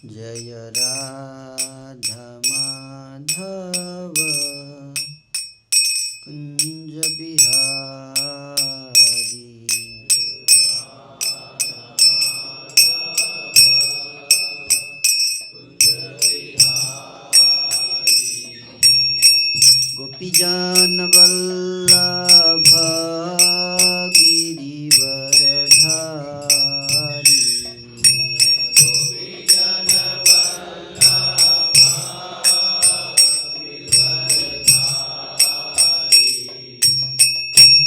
जय राधा माधव कुंज बिहारी। गोपीजन वल्लभ गिरिवरधारी।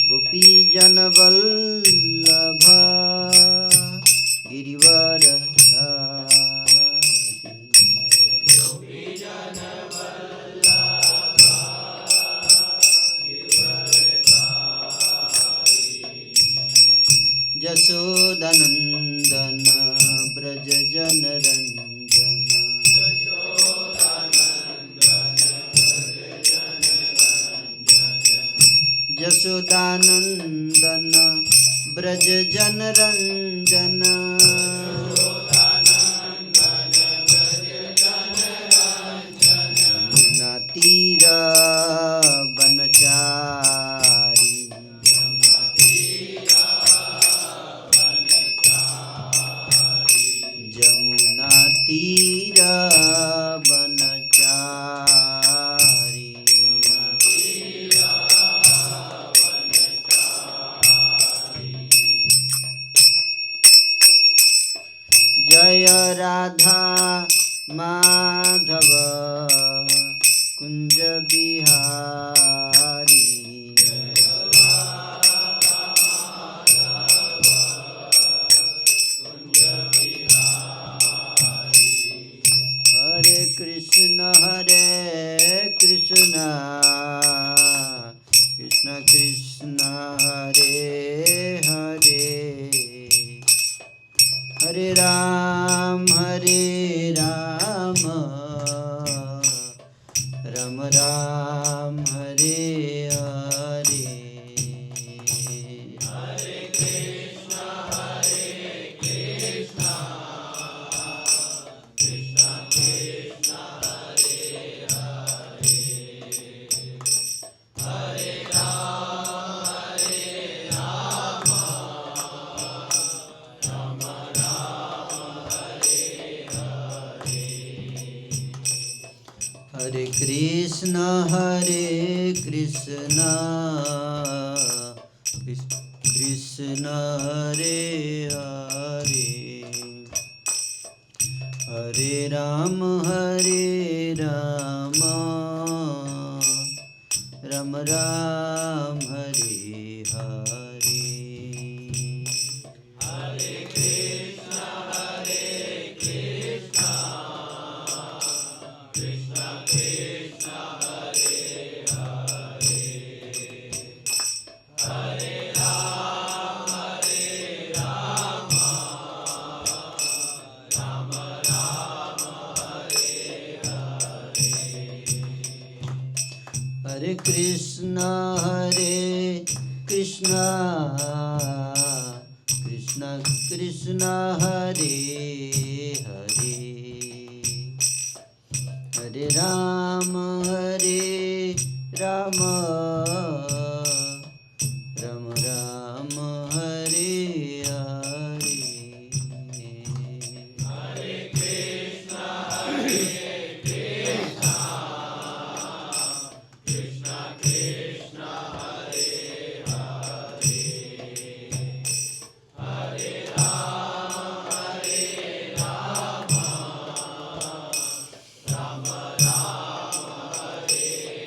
गोपीजन वल्लभ गिरिवरधारी। यशोदानंदन ब्रज जनरंजन। यशोदानंदन ब्रज जनरंजन। यमुना तीर बनचारी। यमुना तीर बनचारी। जय राधा माधव कुंज बिहारी। हरे कृष्ण कृष्ण कृष्ण हरे हरे। हरे राम राम राम हरे हरे। हरे कृष्ण कृष्ण कृष्ण हरे हरे। हरे राम राम हरे हरे। हरे कृष्ण कृष्ण हरे हरे। हरे राम राम राम हरे हरे। हरे कृष्ण कृष्ण कृष्ण हरे हरे। हरे राम राम हरे हरे। हरे कृष्ण कृष्ण कृष्ण हरे हरे। हरे राम राम राम हरे हरे। हरे कृष्ण कृष्ण कृष्ण हरे हरे। हरे राम राम हरे हरे। हरे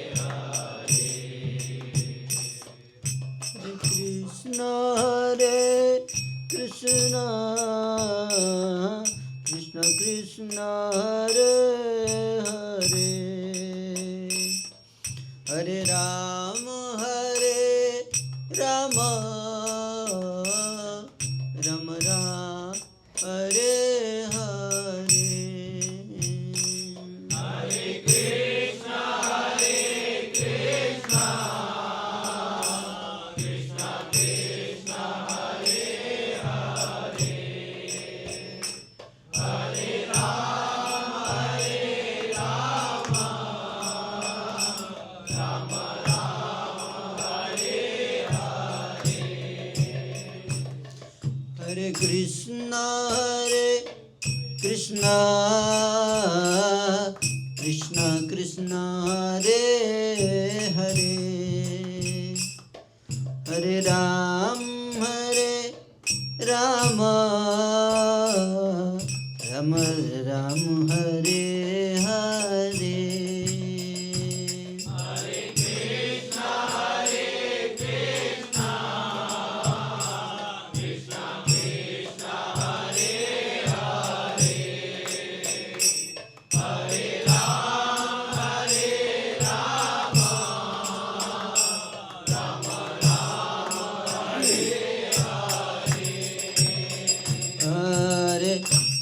कृष्ण कृष्ण कृष्ण हरे हरे। हरे राम राम हरे हरे। हरे कृष्ण कृष्ण कृष्ण हरे हरे। हरे Ram Krishna Krishna Krishna Hare Hare Hare Ram Rama Ram Ram Hare Hare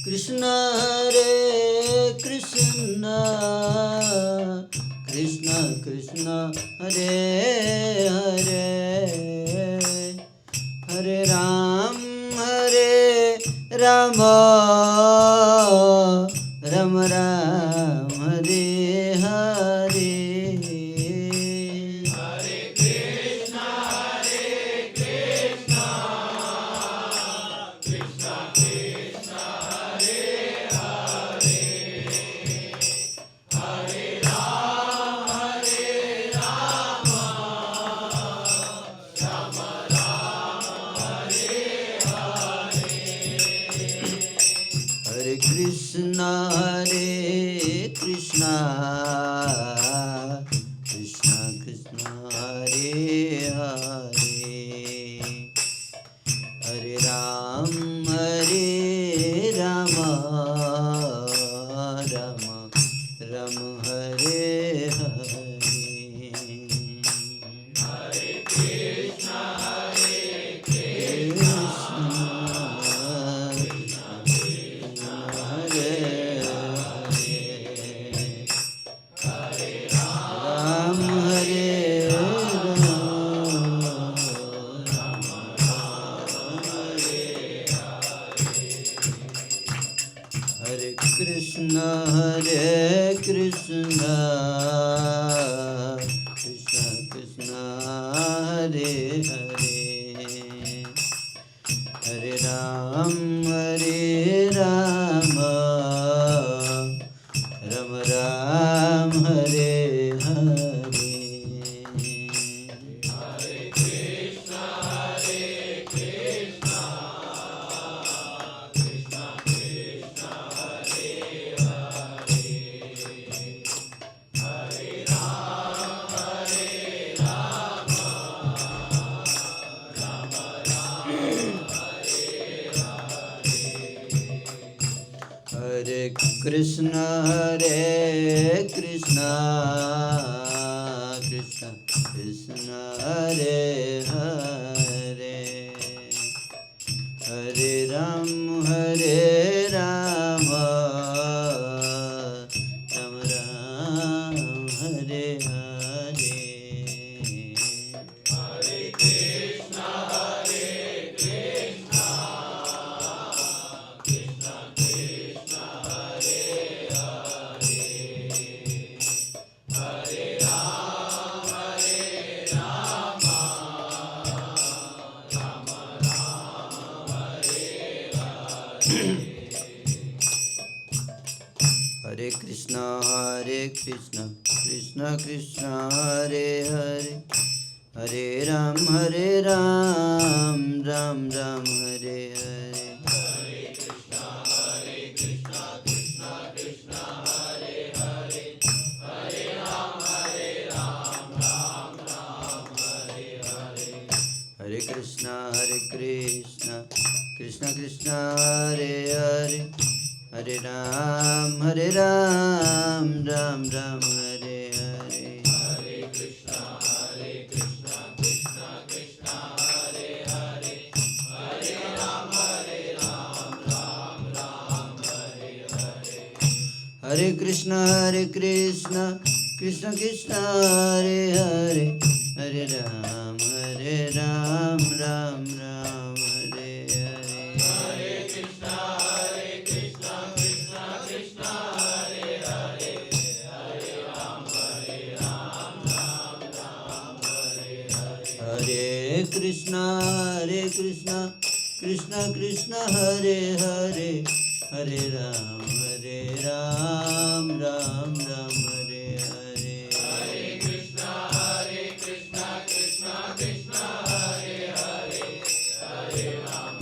Krishna Krishna Krishna Hare Hare Hare Ram Rama Ram Ram Hare Hare Krishna Krishna Krishna Hare Hare Hare Ram Rama Ram Ram Hare Hare Hare Krishna Krishna Krishna Krishna Hare Hare Hare Ram Rama Ram Ram Hare Hare Hare Krishna Krishna Krishna Krishna Hare Hare Ram Hare Krishna Krishna Krishna Hare Hare Hare Ram Ram Ram Hare Hare Hare Krishna Krishna Krishna Krishna Hare Hare Hare Ram Ram Hare Hare Hare Krishna Krishna Krishna Hare Hare Hare Ram Ram Ram Hare Hare Hare Krishna Krishna Krishna Hare Hare Hare Ram Ram Hare Hare Hare Krishna Krishna Krishna Hare Hare Hare Ram Ram Hare Hare Hare Krishna Krishna Krishna Hare Hare Hare Ram Ram Hare Hare Hare Krishna Krishna Krishna Hare Hare Hare Ram Ram Hare Hare Hare Krishna Krishna Krishna Hare Hare Hare Ram Hare Hare Krishna Krishna Krishna Hare Hare हरे राम राम राम हरे हरे। हरे कृष्णा कृष्णा कृष्णा हरे हरे, हरे राम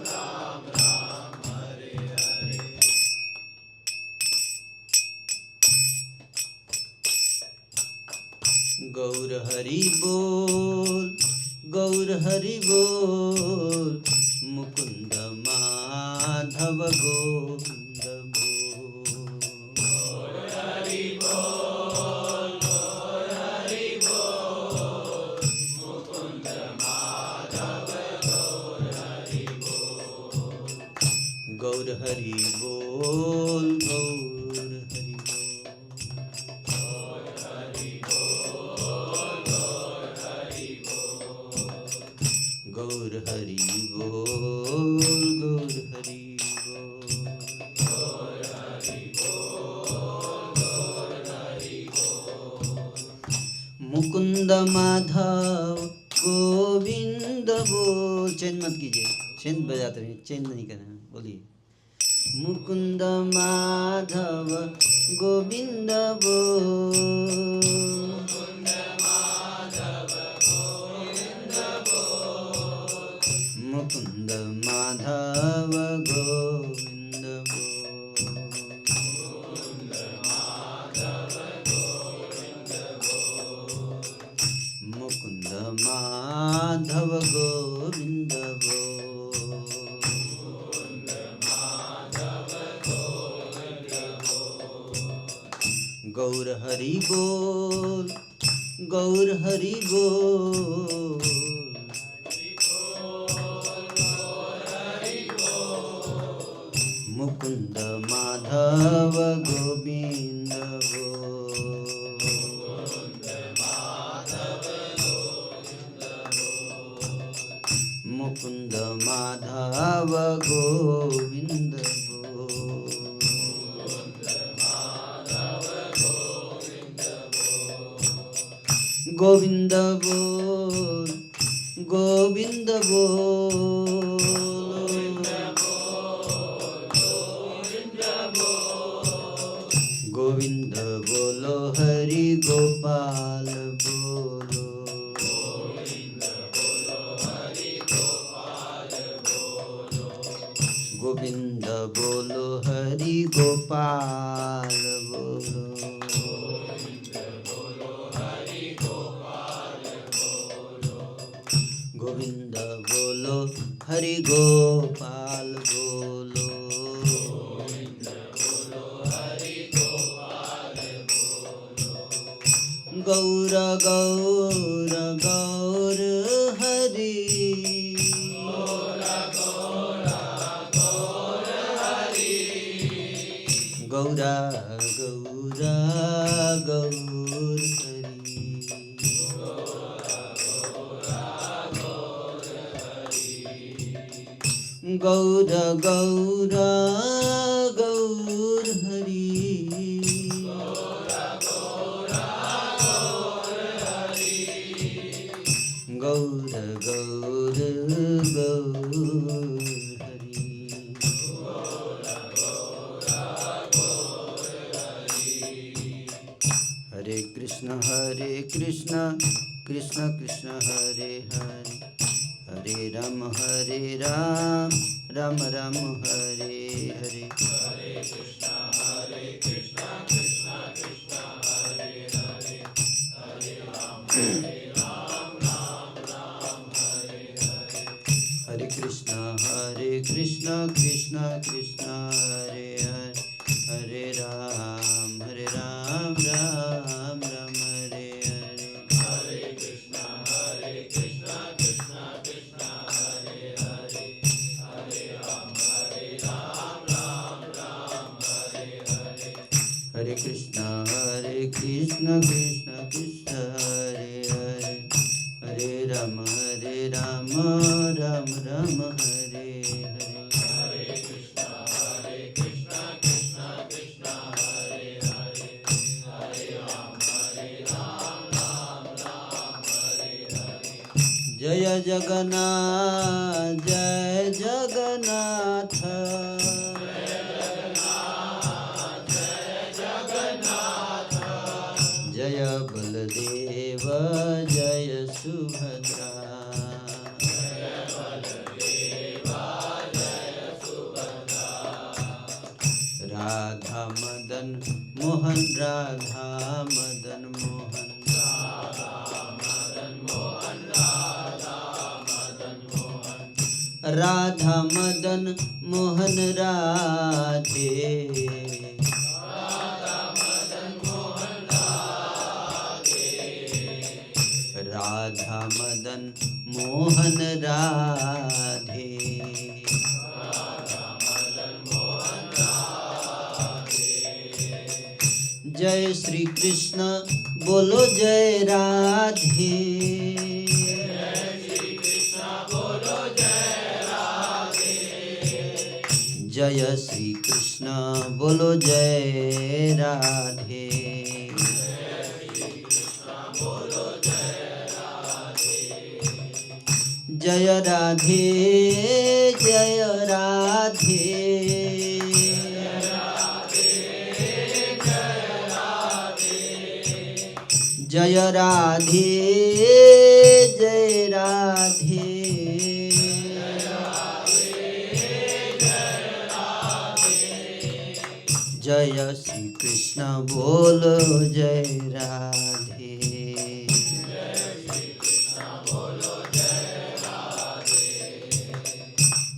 राम राम हरे हरे। गौर हरि बोल, गौर हरि बोल, मुकुंद माधव गोविंद बोल। गौर हरि बोल, गौर हरि बोल, मुकुंद माधव गौर हरि बोल। गौर हरि बोल, गौर हरि बोल। गौर हरि बोल, गौर हरि बोल। गौर हरि बोल, गौर हरि बोल। गौर हरि बोल, गौर हरि बोल। मुकुंद माधव गोविंद बोल। चैन मत कीजिए, चैन बजाते रहिए, चैन नहीं करना। बोलिए मुकुंद माधव गोविंद बोल। मुकुंद माधव गोविंद बोल। मुकुंद माधव गोविंद बोल। मुकुंद माधव गोविंद बोल। मुकुंद माधव गोविंद बोल। मुकुंद माधव गोविंद बोल। गौर हरि बोल, गौर हरि बोल। मुकुंद माधव गोविंद बोल। मुकुंद माधव गोविंद बोल। मुकुंद माधव गोविंद बोल। मुकुंद माधव गोविंद बोल। गोविंद बोल, गोविंद बोल। गोविंद बोलो हरि गोपाल बोलो। गोविंद बोलो हरि गोपाल बोलो। गोविंद बोलो हरि गोपाल बोलो। गोविंद बोलो हरि गोपाल बोलो। गोविंद बोलो हरि गोपाल बोलो। गोविंद बोलो हरि गोपाल बोलो। गौर गौर गौर हरि। गौर गौर गौर हरि। गौरा गौरा गौर हरि। गौर गौर गौर हरि। गौर गौर गौर हरि। हरे कृष्ण कृष्ण कृष्ण हरे हरे, हरे राम राम राम हरे हरे। हरे कृष्णा कृष्णा कृष्णा हरे हरे, हरे राम राम राम हरे हरे। हरे कृष्ण कृष्ण कृष्ण हरे हरे, हरे राम राम राम हरे हरे। हरे कृष्णा कृष्णा कृष्णा हरे हरे, हरे राम राम राम हरे हरे। हरे कृष्ण कृष्ण कृष्ण हरे हरे, हरे राम राम राम हरे हरे। हरे कृष्णा कृष्णा कृष्णा हरे हरे, हरे राम राम हरे हरे। जय जगन्नाथ जय जगन्नाथ। राधा मदन मोहन राधा मदन मोहन राधा मदन मोहन राधे राधा मदन मोहन राधे जय श्री कृष्ण बोलो जय राधे जय श्री कृष्ण बोलो जय राधे जय राधे जय राधे जय राधे जय राधे जय श्री कृष्ण बोलो जय राधे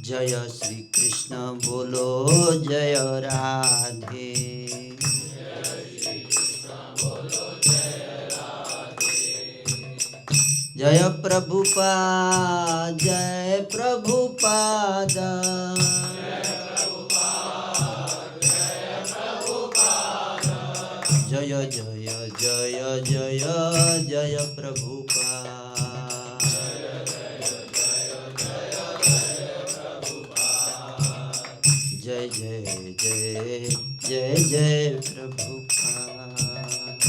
जय श्री कृष्ण बोलो जय राधे जय प्रभुपाद जय प्रभुपाद जय जय जय जय जय प्रभुपाद जय जय जय जय जय प्रभुपाद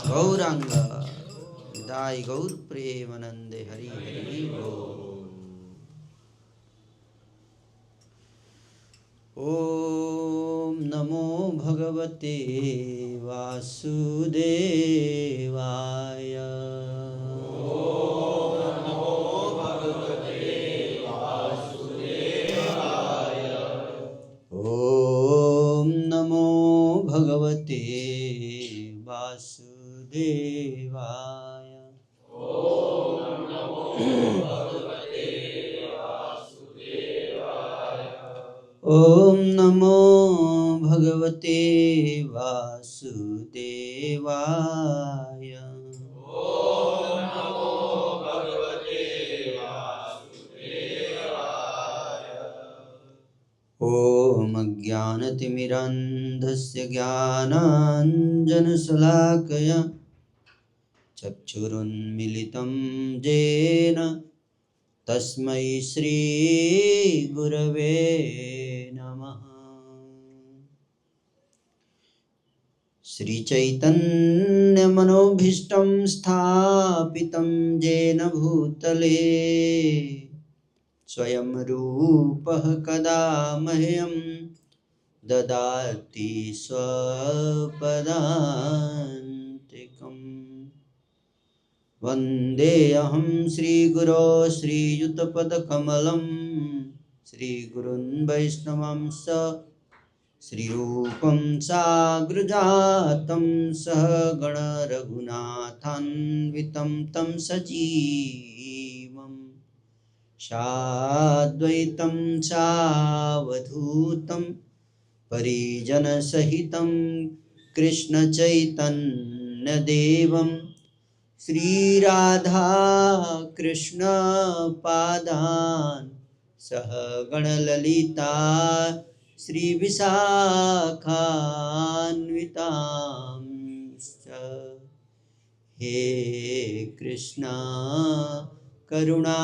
गौरांग विदाई गौर प्रेमानंदे हरि हरि बोल। ओम नमो भगवते वासुदेवाय ओम नमो भगवते वासुदेवाय ओम नमो भगवते वासुदेवाय ओम अज्ञानतिमिरान्धस्य ज्ञानाञ्जनशलाकया चक्षुरुन्मीलितं येन तस्मै श्री गुरवे नमः। श्री चैतन्य मनोभीष्टं स्थापितं येन भूतले स्वयं रूपः कदा मह्यं ददाति स्वपदान्तिकम्। वन्देऽहं श्रीगुरो श्रीयुतपदकमलं श्रीगुरुन् वैष्णवंश श्रीरूपं साग्रजातं सहगण रघुनाथान्वितं तं सजीवं साद्वैतं सावधूतं परिजनसहितं कृष्णचैतन्यदेवं श्रीराधा कृष्ण पादान् सहगणललिता श्रीविशाखान्वितांश्च। हे कृष्णा करुणा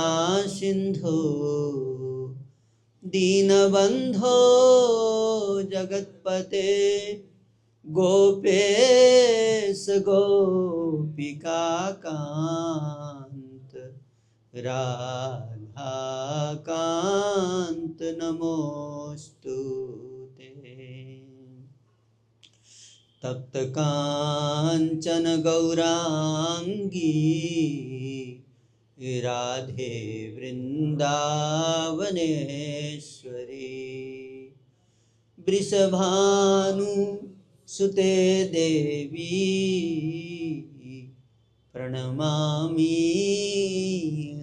सिन्धो दीनबन्धो जगत्पते गोपेश गोपिकान्त राधाकान्त नमोस्तुते। तप्तकाञ्चन गौराङ्गी राधे वृन्दावनेश्वरी वृषभानु सुते देवी प्रणमामि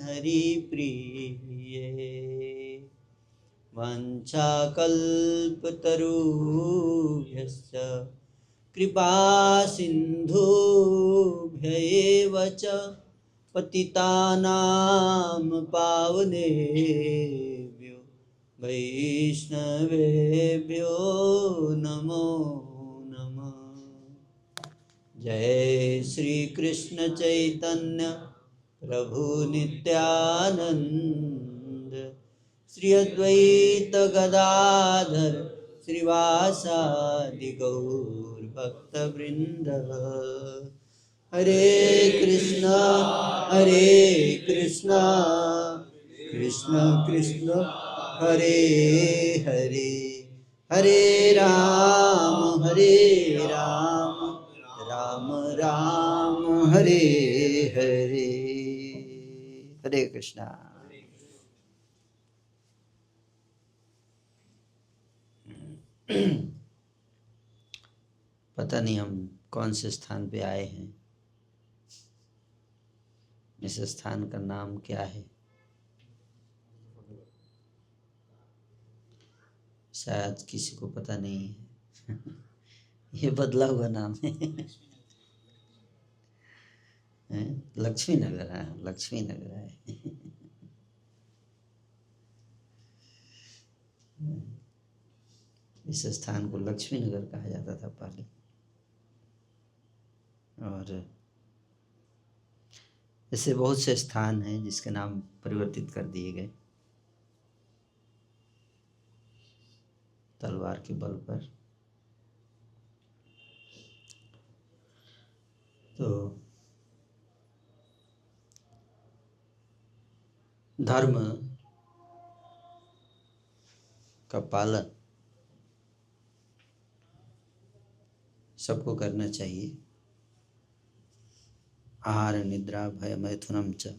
हरिप्रिये वाञ्छाकल्पतरुभ्यश्च कृपासिन्धुभ्य एव च पतितानां पावनेभ्यो वैष्णवेभ्यो नमो नमः। जय श्री कृष्ण चैतन्य प्रभु नित्यानंद श्री अद्वैत गदाधर श्रीवासादि गौर भक्तवृंद। हरे कृष्णा कृष्ण कृष्ण हरे हरे हरे राम राम राम हरे हरे। हरे कृष्णा। पता नहीं हम कौन से स्थान पे आए हैं, इस स्थान का नाम क्या है? शायद किसी को पता नहीं है। ये बदला हुआ नाम है। लक्ष्मी नगर है, लक्ष्मी नगर है। इस स्थान को लक्ष्मी नगर कहा जाता था पहले, और ऐसे बहुत से स्थान हैं जिसके नाम परिवर्तित कर दिए गए तलवार के बल पर। तो धर्म का पालन सबको करना चाहिए। आहार निद्रा भय मैथुनम च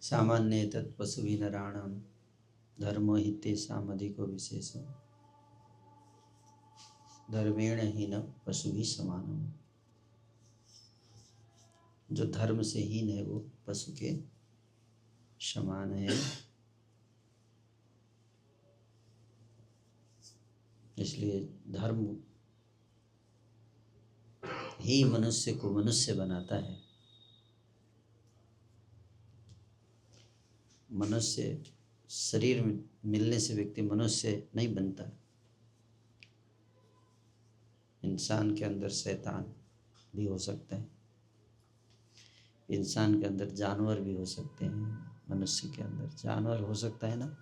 सामान्य तत् पशुभिः नराणां धर्मो हि तेषाम् अधिको विशेषो धर्मेण हीन पशुभिः समानम्। जो धर्म से हीन है वो पशु के समान है। इसलिए धर्म ही मनुष्य को मनुष्य बनाता है। मनुष्य शरीर में मिलने से व्यक्ति मनुष्य नहीं बनता। इंसान के अंदर शैतान भी हो सकता है, इंसान के अंदर जानवर भी हो सकते हैं, मनुष्य के अंदर जानवर हो सकता है ना।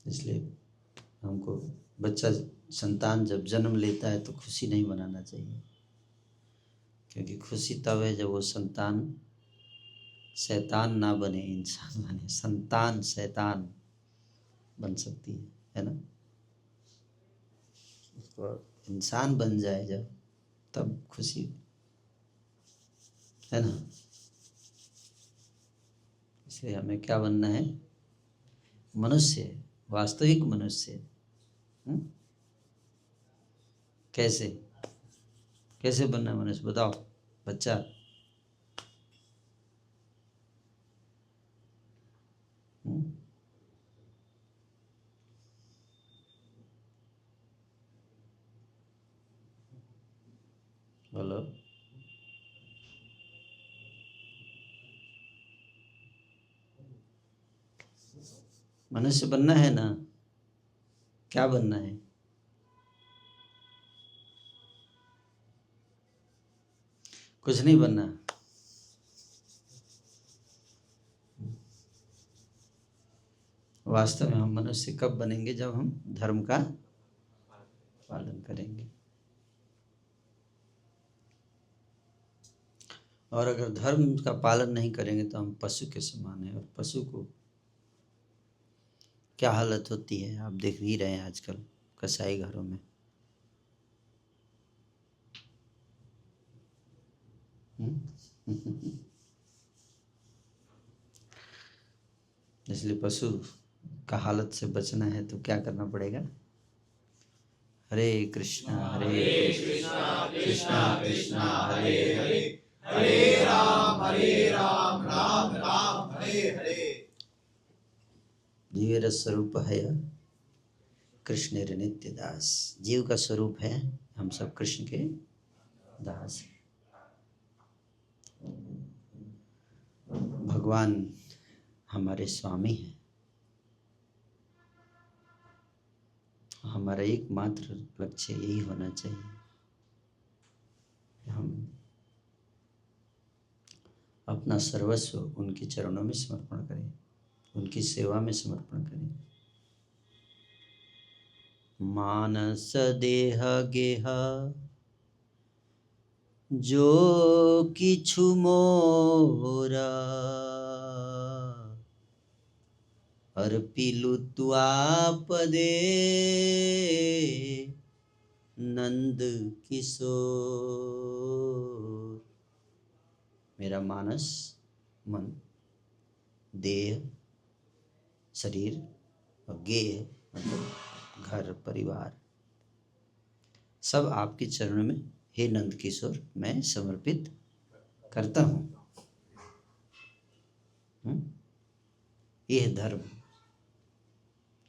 इसलिए हमको बच्चा संतान जब जन्म लेता है तो खुशी नहीं मनाना चाहिए, क्योंकि खुशी तब है जब वो संतान शैतान ना बने, इंसान बने। संतान शैतान बन सकती है ना। उसको इंसान बन जाए जब, तब खुशी है ना। इसलिए हमें क्या बनना है? मनुष्य, वास्तविक मनुष्य। कैसे कैसे बनना है मनुष्य, बताओ बच्चा। बोलो। मनुष्य बनना है ना। क्या बनना है? कुछ नहीं बनना। वास्तव में हम मनुष्य कब बनेंगे? जब हम धर्म का पालन करेंगे। और अगर धर्म का पालन नहीं करेंगे तो हम पशु के समान हैं। और पशु को क्या हालत होती है आप देख ही रहे हैं आजकल कसाई घरों में। इसलिए पशु का हालत से बचना है तो क्या करना पड़ेगा? हरे कृष्णा कृष्णा कृष्णा हरे हरे, हरे राम राम राम हरे हरे। जीव स्वरूप है कृष्ण रे नित्य दास। जीव का स्वरूप है हम सब कृष्ण के दास। भगवान हमारे स्वामी हैं। हमारा एकमात्र लक्ष्य यही होना चाहिए कि हम अपना सर्वस्व उनके चरणों में समर्पण करें, उनकी सेवा में समर्पण करें। मानस देह गेह जो किछु मोरा, अर्पिलु तुआपदे नंद किशोर। मेरा मानस, मन, देह, शरीर और गेह मतलब घर परिवार सब आपके चरणों में हे नंद किशोर मैं समर्पित करता हूँ। यह धर्म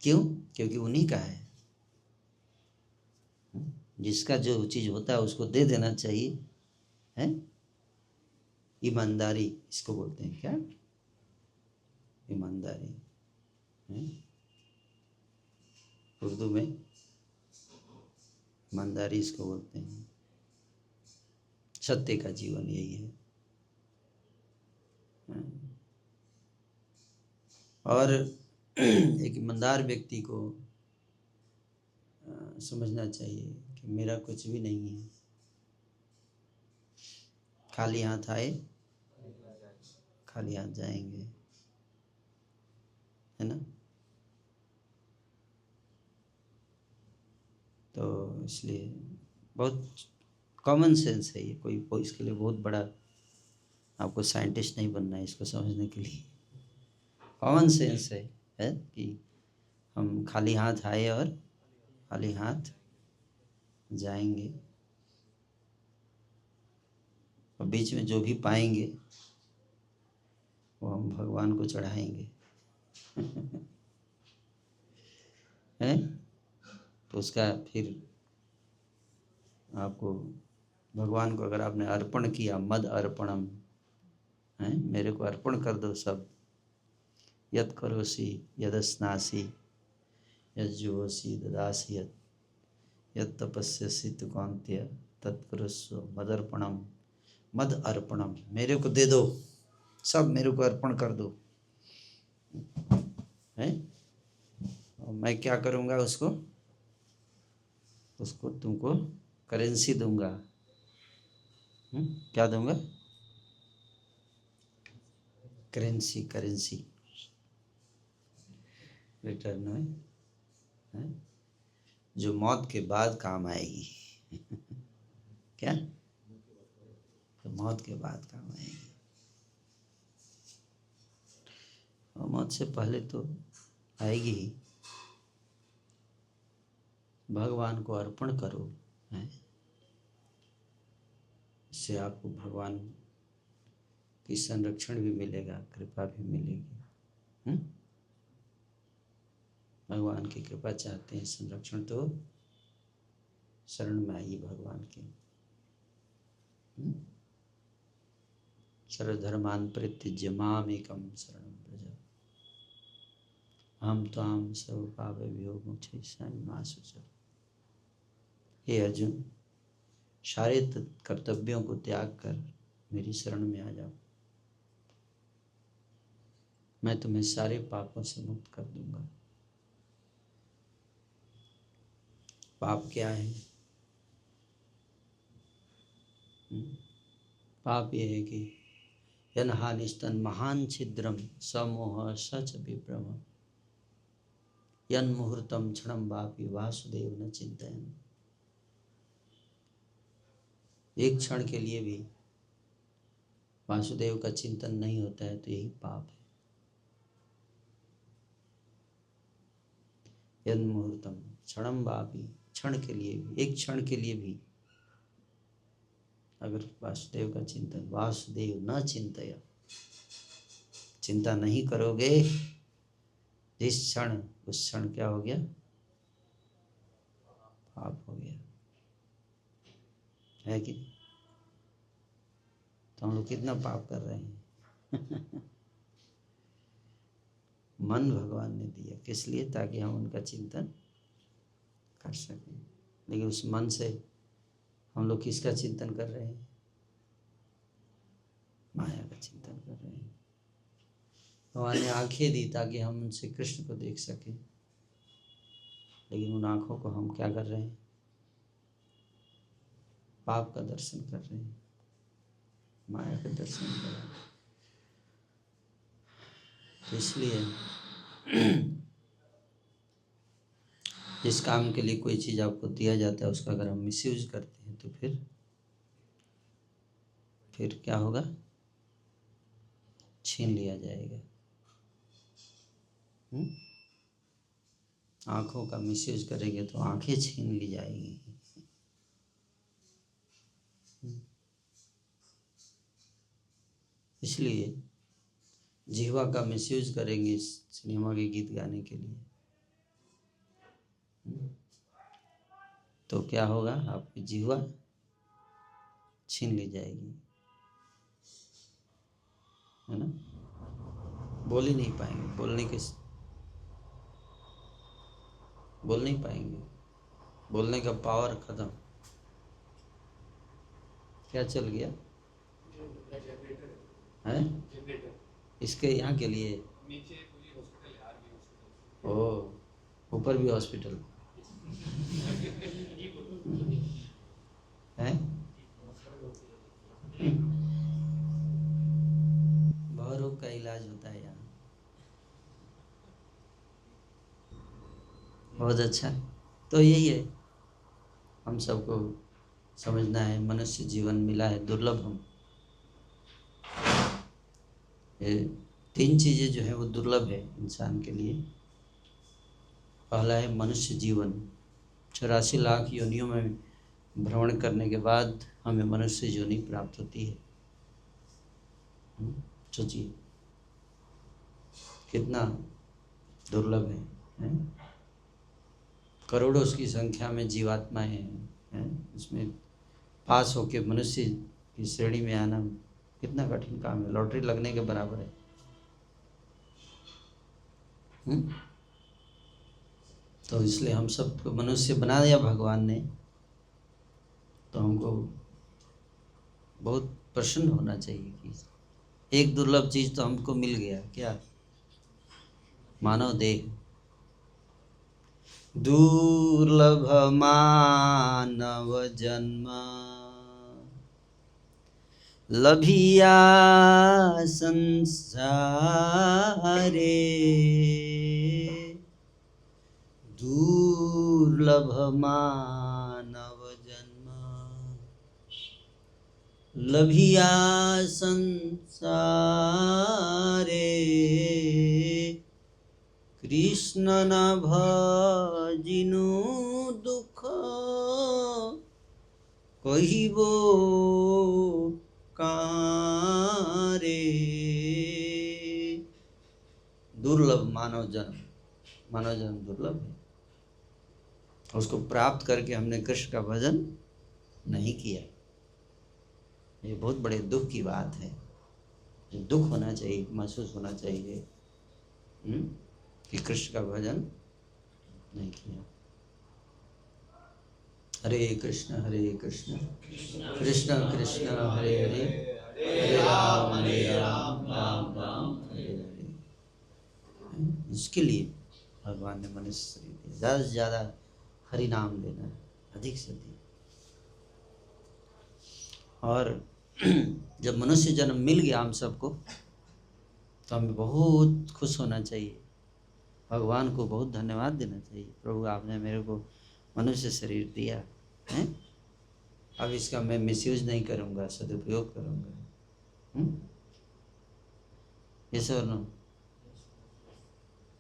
क्यों? क्योंकि उन्हीं का है। जिसका जो चीज होता है उसको दे देना चाहिए, है? ईमानदारी इसको बोलते हैं। क्या ईमानदारी? उर्दू में ईमानदारी इसको बोलते हैं। सत्य का जीवन यही है। और एक ईमानदार व्यक्ति को समझना चाहिए कि मेरा कुछ भी नहीं है। खाली हाथ आए खाली हाथ जाएंगे, है ना? तो इसलिए बहुत कॉमन सेंस है ये। कोई इसके लिए बहुत बड़ा आपको साइंटिस्ट नहीं बनना है इसको समझने के लिए। कॉमन सेंस है कि हम खाली हाथ आए और खाली हाथ जाएंगे, और बीच में जो भी पाएंगे वो हम भगवान को चढ़ाएंगे। है? तो उसका फिर आपको भगवान को अगर आपने अर्पण किया, मद अर्पणम, है, मेरे को अर्पण कर दो सब। यत् करोसि यदस्नासि यज्जुहोसि ददासि यत् तपस्यसि तु कौन्तेय तत्कुरुस्व मदर्पणम। मद अर्पणम, मेरे को दे दो सब, मेरे को अर्पण कर दो, है? और मैं क्या करूँगा? उसको तुमको करेंसी दूंगा। क्या दूंगा? करेंसी रिटर्न में, है? जो मौत के बाद काम आएगी। क्या? तो मौत के बाद काम आएगी। और मौत से पहले तो आएगी ही। भगवान को अर्पण करो, है? इससे आपको भगवान की संरक्षण भी मिलेगा, कृपा भी मिलेगी। भगवान की कृपा चाहते हैं, संरक्षण तो शरण में आइए भगवान के। सर्वधर्मान् परित्यज्य मामेकं शरणं व्रज अहं त्वां सर्वपापेभ्यो मोक्षयिष्यामि मा शुचः। हे अर्जुन, सारे कर्तव्यों को त्याग कर मेरी शरण में आ जाओ, मैं तुम्हें सारे पापों से मुक्त कर दूंगा। पाप क्या है? पाप ये है कि यन्हानिस्तन महान छिद्रम समोह सच विभ्रम यन्मुहूर्तम क्षणम वापि वासुदेव न चिंतयन्। एक क्षण के लिए भी वासुदेव का चिंतन नहीं होता है तो यही पाप है। यद मुहूर्तम क्षणम वापि, क्षण के लिए भी, एक क्षण के लिए भी अगर वासुदेव का चिंतन, वासुदेव न चिंतया, चिंता नहीं करोगे, जिस क्षण, उस क्षण क्या हो गया? पाप हो गया, है कि? तो हम लोग कितना पाप कर रहे हैं। मन भगवान ने दिया किस लिए? ताकि हम उनका चिंतन कर सकें। लेकिन उस मन से हम लोग किसका चिंतन कर रहे हैं? माया का चिंतन कर रहे हैं। भगवान ने आंखें दी ताकि हम उनसे कृष्ण को देख सकें, लेकिन उन आंखों को हम क्या कर रहे हैं? पाप का दर्शन कर रहे हैं, माया का दर्शन कर रहे हैं। इसलिए जिस काम के लिए कोई चीज़ आपको दिया जाता है उसका अगर हम मिसयूज करते हैं तो फिर क्या होगा? छीन लिया जाएगा। आँखों का मिसयूज करेंगे तो आँखें छीन ली जाएगी। इसलिए जिह्वा का मिसयूज करेंगे सिनेमा के गीत गाने के लिए तो क्या होगा? आपकी जिह्वा छीन ली जाएगी, है ना? बोल ही नहीं पाएंगे, बोल नहीं पाएंगे, बोलने का पावर खत्म। क्या चल गया है? इसके यहाँ के लिए ओ ऊपर भी हॉस्पिटल है? बहुरोग का इलाज होता है यहाँ। बहुत अच्छा। तो यही है, हम सबको समझना है, मनुष्य जीवन मिला है दुर्लभ। हम ये 3 चीज़ें जो है वो दुर्लभ है इंसान के लिए। पहला है मनुष्य जीवन। 84 लाख योनियों में भ्रमण करने के बाद हमें मनुष्य योनि प्राप्त होती है। सोचिए कितना दुर्लभ है? करोड़ों की संख्या में जीवात्माएं हैं। इसमें पास होके मनुष्य की श्रेणी में आना कितना कठिन काम है, लॉटरी लगने के बराबर है। तो इसलिए हम सबको मनुष्य बना दिया भगवान ने, तो हमको बहुत प्रसन्न होना चाहिए कि एक दुर्लभ चीज तो हमको मिल गया। क्या? मानव देह। दुर्लभ मानव जन्म लभिया संसारे, दुर्लभ मानव जन्म लभिया संसारे, कृष्ण न भजिनु दुख कहिबो कारे। दुर्लभ मानव जन्म दुर्लभ है। उसको प्राप्त करके हमने कृष्ण का भजन नहीं किया, ये बहुत बड़े दुख की बात है। दुख होना चाहिए, महसूस होना चाहिए कि कृष्ण का भजन नहीं किया। हरे कृष्ण कृष्ण कृष्ण हरे हरे, हरे राम राम राम हरे हरे। इसके लिए भगवान ने मनुष्य शरीर दिया। ज़्यादा से ज़्यादा हरि नाम लेना है, अधिक से अधिक। और जब मनुष्य जन्म मिल गया हम सबको, तो हमें बहुत खुश होना चाहिए, भगवान को बहुत धन्यवाद देना चाहिए। प्रभु आपने मेरे को मनुष्य शरीर दिया है, अब इसका मैं मिसयूज नहीं करूँगा, सदुपयोग करूँगा। यस और नो?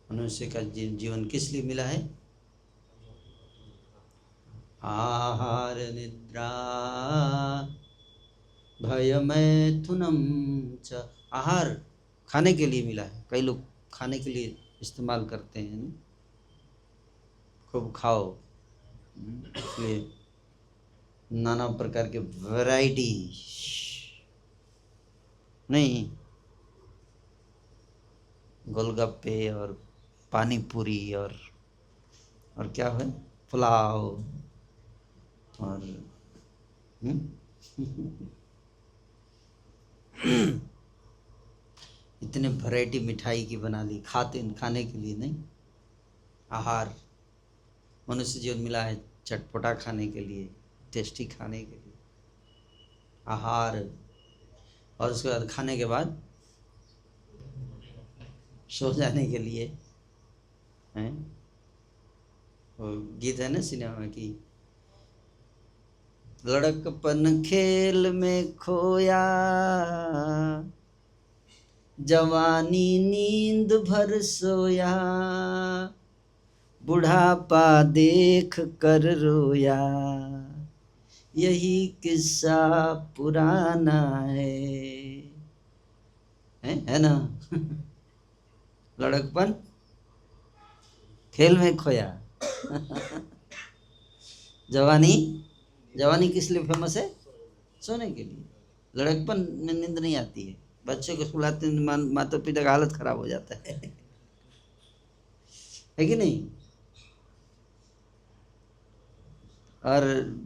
मनुष्य का जीवन किस लिए मिला है? आहार निद्रा भय मैथुनम च। आहार खाने के लिए मिला है। कई लोग खाने के लिए इस्तेमाल करते हैं ना? खूब खाओ, इसलिए नाना प्रकार के वैरायटी नहीं, गोलगप्पे और पानी पूरी और क्या है, पुलाव और इतने वैरायटी मिठाई की बना ली, खाने के लिए नहीं। आहार, मनुष्य जीवन मिला है चटपटा खाने के लिए, टेस्टी खाने के लिए, आहार। और उसके बाद खाने के बाद सो जाने के लिए हैं। वो गीत है ना सिनेमा की, लड़कपन खेल में खोया, जवानी नींद भर सोया, बुढ़ापा देख कर रोया, यही किस्सा पुराना है ना? लड़कपन खेल में खोया। जवानी किस लिए फेमस है? सोने के लिए। लड़कपन में नींद नहीं आती है, बच्चों को सुलाते हैं, माता पिता का हालत खराब हो जाता है कि नहीं? और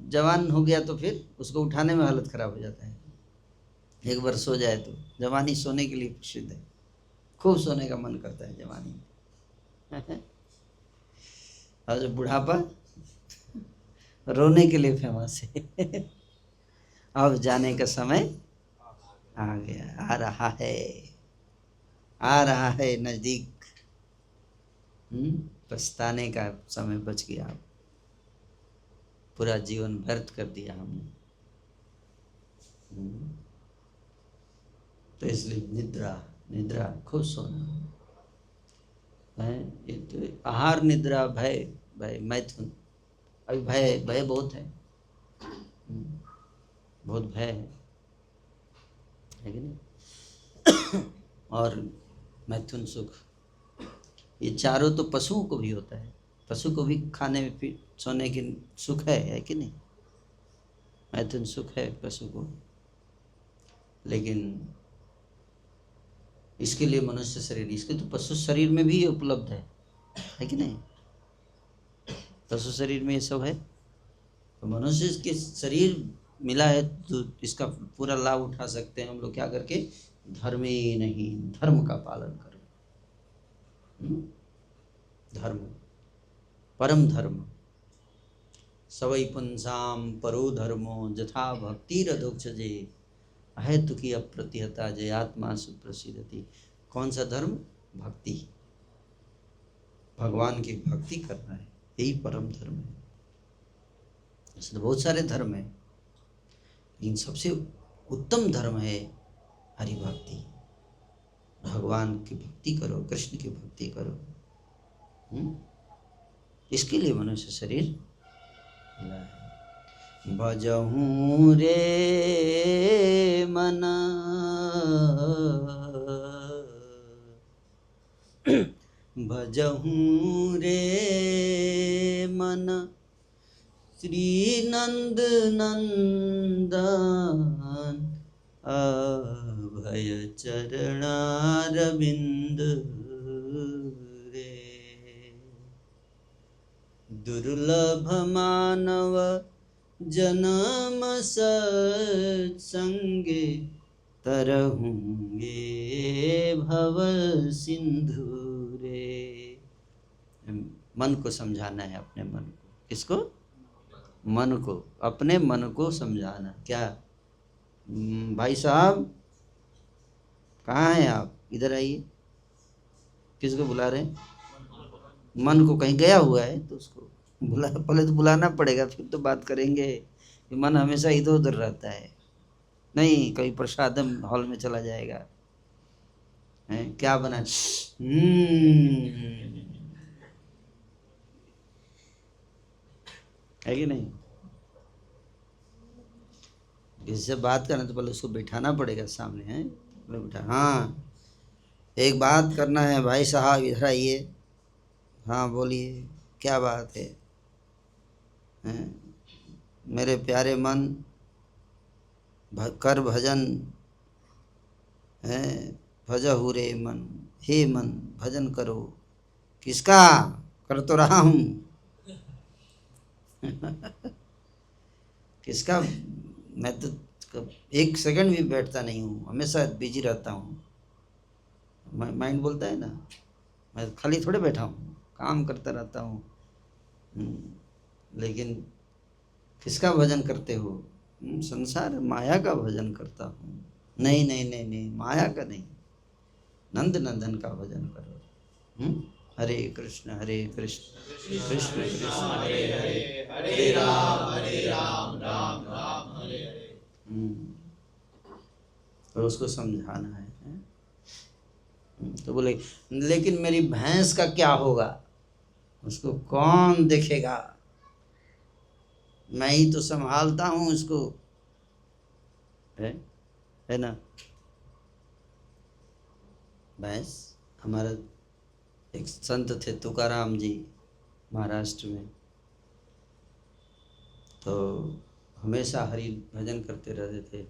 जवान हो गया तो फिर उसको उठाने में हालत खराब हो जाता है। एक बार सो जाए तो, जवानी सोने के लिए प्रसिद्ध है, खूब सोने का मन करता है जवानी में। और जो बुढ़ापा रोने के लिए फेमस है। अब जाने का समय आ गया, आ रहा है नजदीक। पछताने का समय बच गया। पूरा जीवन व्यर्थ कर दिया हमने। तो इसलिए निद्रा खूब सोना है। ये तो आहार, निद्रा, भय मैथुन। अभी भय बहुत है, बहुत भय है कि नहीं? और मैथुन सुख, ये चारों तो पशुओं को भी होता है। पशु को भी खाने में सोने की सुख है कि नहीं? मैथुन सुख है पशु को, लेकिन इसके लिए मनुष्य शरीर, इसके तो पशु शरीर में भी उपलब्ध है कि नहीं? पशु शरीर में ये सब है। तो मनुष्य के शरीर मिला है तो इसका पूरा लाभ उठा सकते हैं हम लोग। क्या करके? धर्मी नहीं, धर्म का पालन करो। धर्म, परम धर्म। सवै पुंसाम परो धर्मो जथा भक्तिरधोक्षजे अहेतुकी अप्रतिहता जय आत्मा सुप्रसिद्धति। कौन सा धर्म? भक्ति, भगवान की भक्ति करना है, यही परम धर्म है। ऐसे तो बहुत सारे धर्म है, लेकिन सबसे उत्तम धर्म है हरि भक्ति। भगवान की भक्ति करो, कृष्ण की भक्ति करो। इसके लिए मनुष्य शरीर मिला है। भजहूँ रे मन, भजहूँ रे मन, श्री नंद नंदन अभय चरणारविंद रे। दुर्लभ मानव जन्म सत्संगे तरहूँगे भव सिंधु रे। मन को समझाना है, अपने मन को। किसको? मन को, अपने मन को समझाना। क्या भाई साहब, कहाँ हैं आप? इधर आइए। किसको बुला रहे हैं? मन को। कहीं गया हुआ है तो उसको पहले तो बुलाना पड़ेगा, फिर तो बात करेंगे। मन हमेशा इधर उधर रहता है। नहीं, कभी प्रसादम हॉल में चला जाएगा, है क्या बना, है कि नहीं। किससे बात करना तो पहले उसको बिठाना पड़ेगा सामने, है बोले बिठा, हाँ एक बात करना है भाई साहब, इधर आइए। हाँ बोलिए, क्या बात है, हैं? मेरे प्यारे मन, कर भजन है, भजहु रे मन, हे मन भजन करो। किसका, कर तो रहा हूँ। किसका, मैं तो एक सेकंड भी बैठता नहीं हूँ, हमेशा बिजी रहता हूँ। माइंड बोलता है ना, मैं खाली थोड़े बैठा हूँ, काम करता रहता हूँ। लेकिन किसका भजन करते हो, संसार माया का भजन करता हूँ। नहीं नहीं नहीं नहीं, माया का नहीं, नंद नंदन का भजन करो। हरे कृष्ण कृष्ण कृष्ण हरे हरे, हरे राम राम राम हरे हरे। और उसको समझाना है। तो बोले लेकिन मेरी भैंस का क्या होगा, उसको कौन देखेगा, मैं ही तो संभालता हूँ उसको, है ना। भैंस, हमारा एक संत थे तुकाराम जी, महाराष्ट्र में, तो हमेशा हरि भजन करते रहते थे।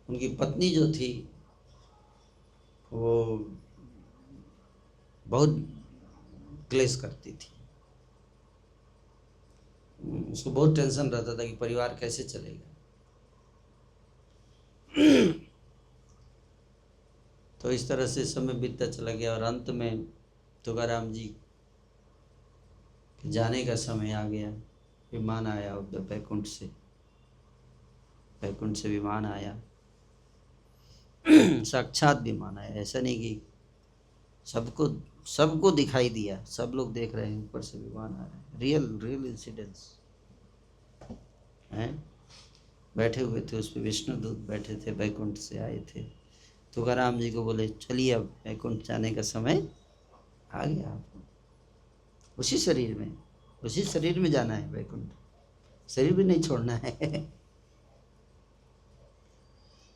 उनकी पत्नी जो थी वो बहुत क्लेश करती थी, उसको बहुत टेंशन रहता था कि परिवार कैसे चलेगा। तो इस तरह से समय बीतता चला गया और अंत में तुकाराम जी के जाने का समय आ गया। विमान आया बैकुंठ से, बैकुंठ से विमान आया। साक्षात विमान आया, ऐसा नहीं कि सबको सबको दिखाई दिया, सब लोग देख रहे हैं ऊपर से विमान आ रहा है, रियल रियल इंसिडेंस हैं। बैठे हुए थे उस पर, विष्णु दूत बैठे थे, बैकुंठ से आए थे। तुकाराम जी को बोले चलिए अब बैकुंठ जाने का समय आ गया, आपको उसी शरीर में जाना है बैकुंठ, शरीर भी नहीं छोड़ना है।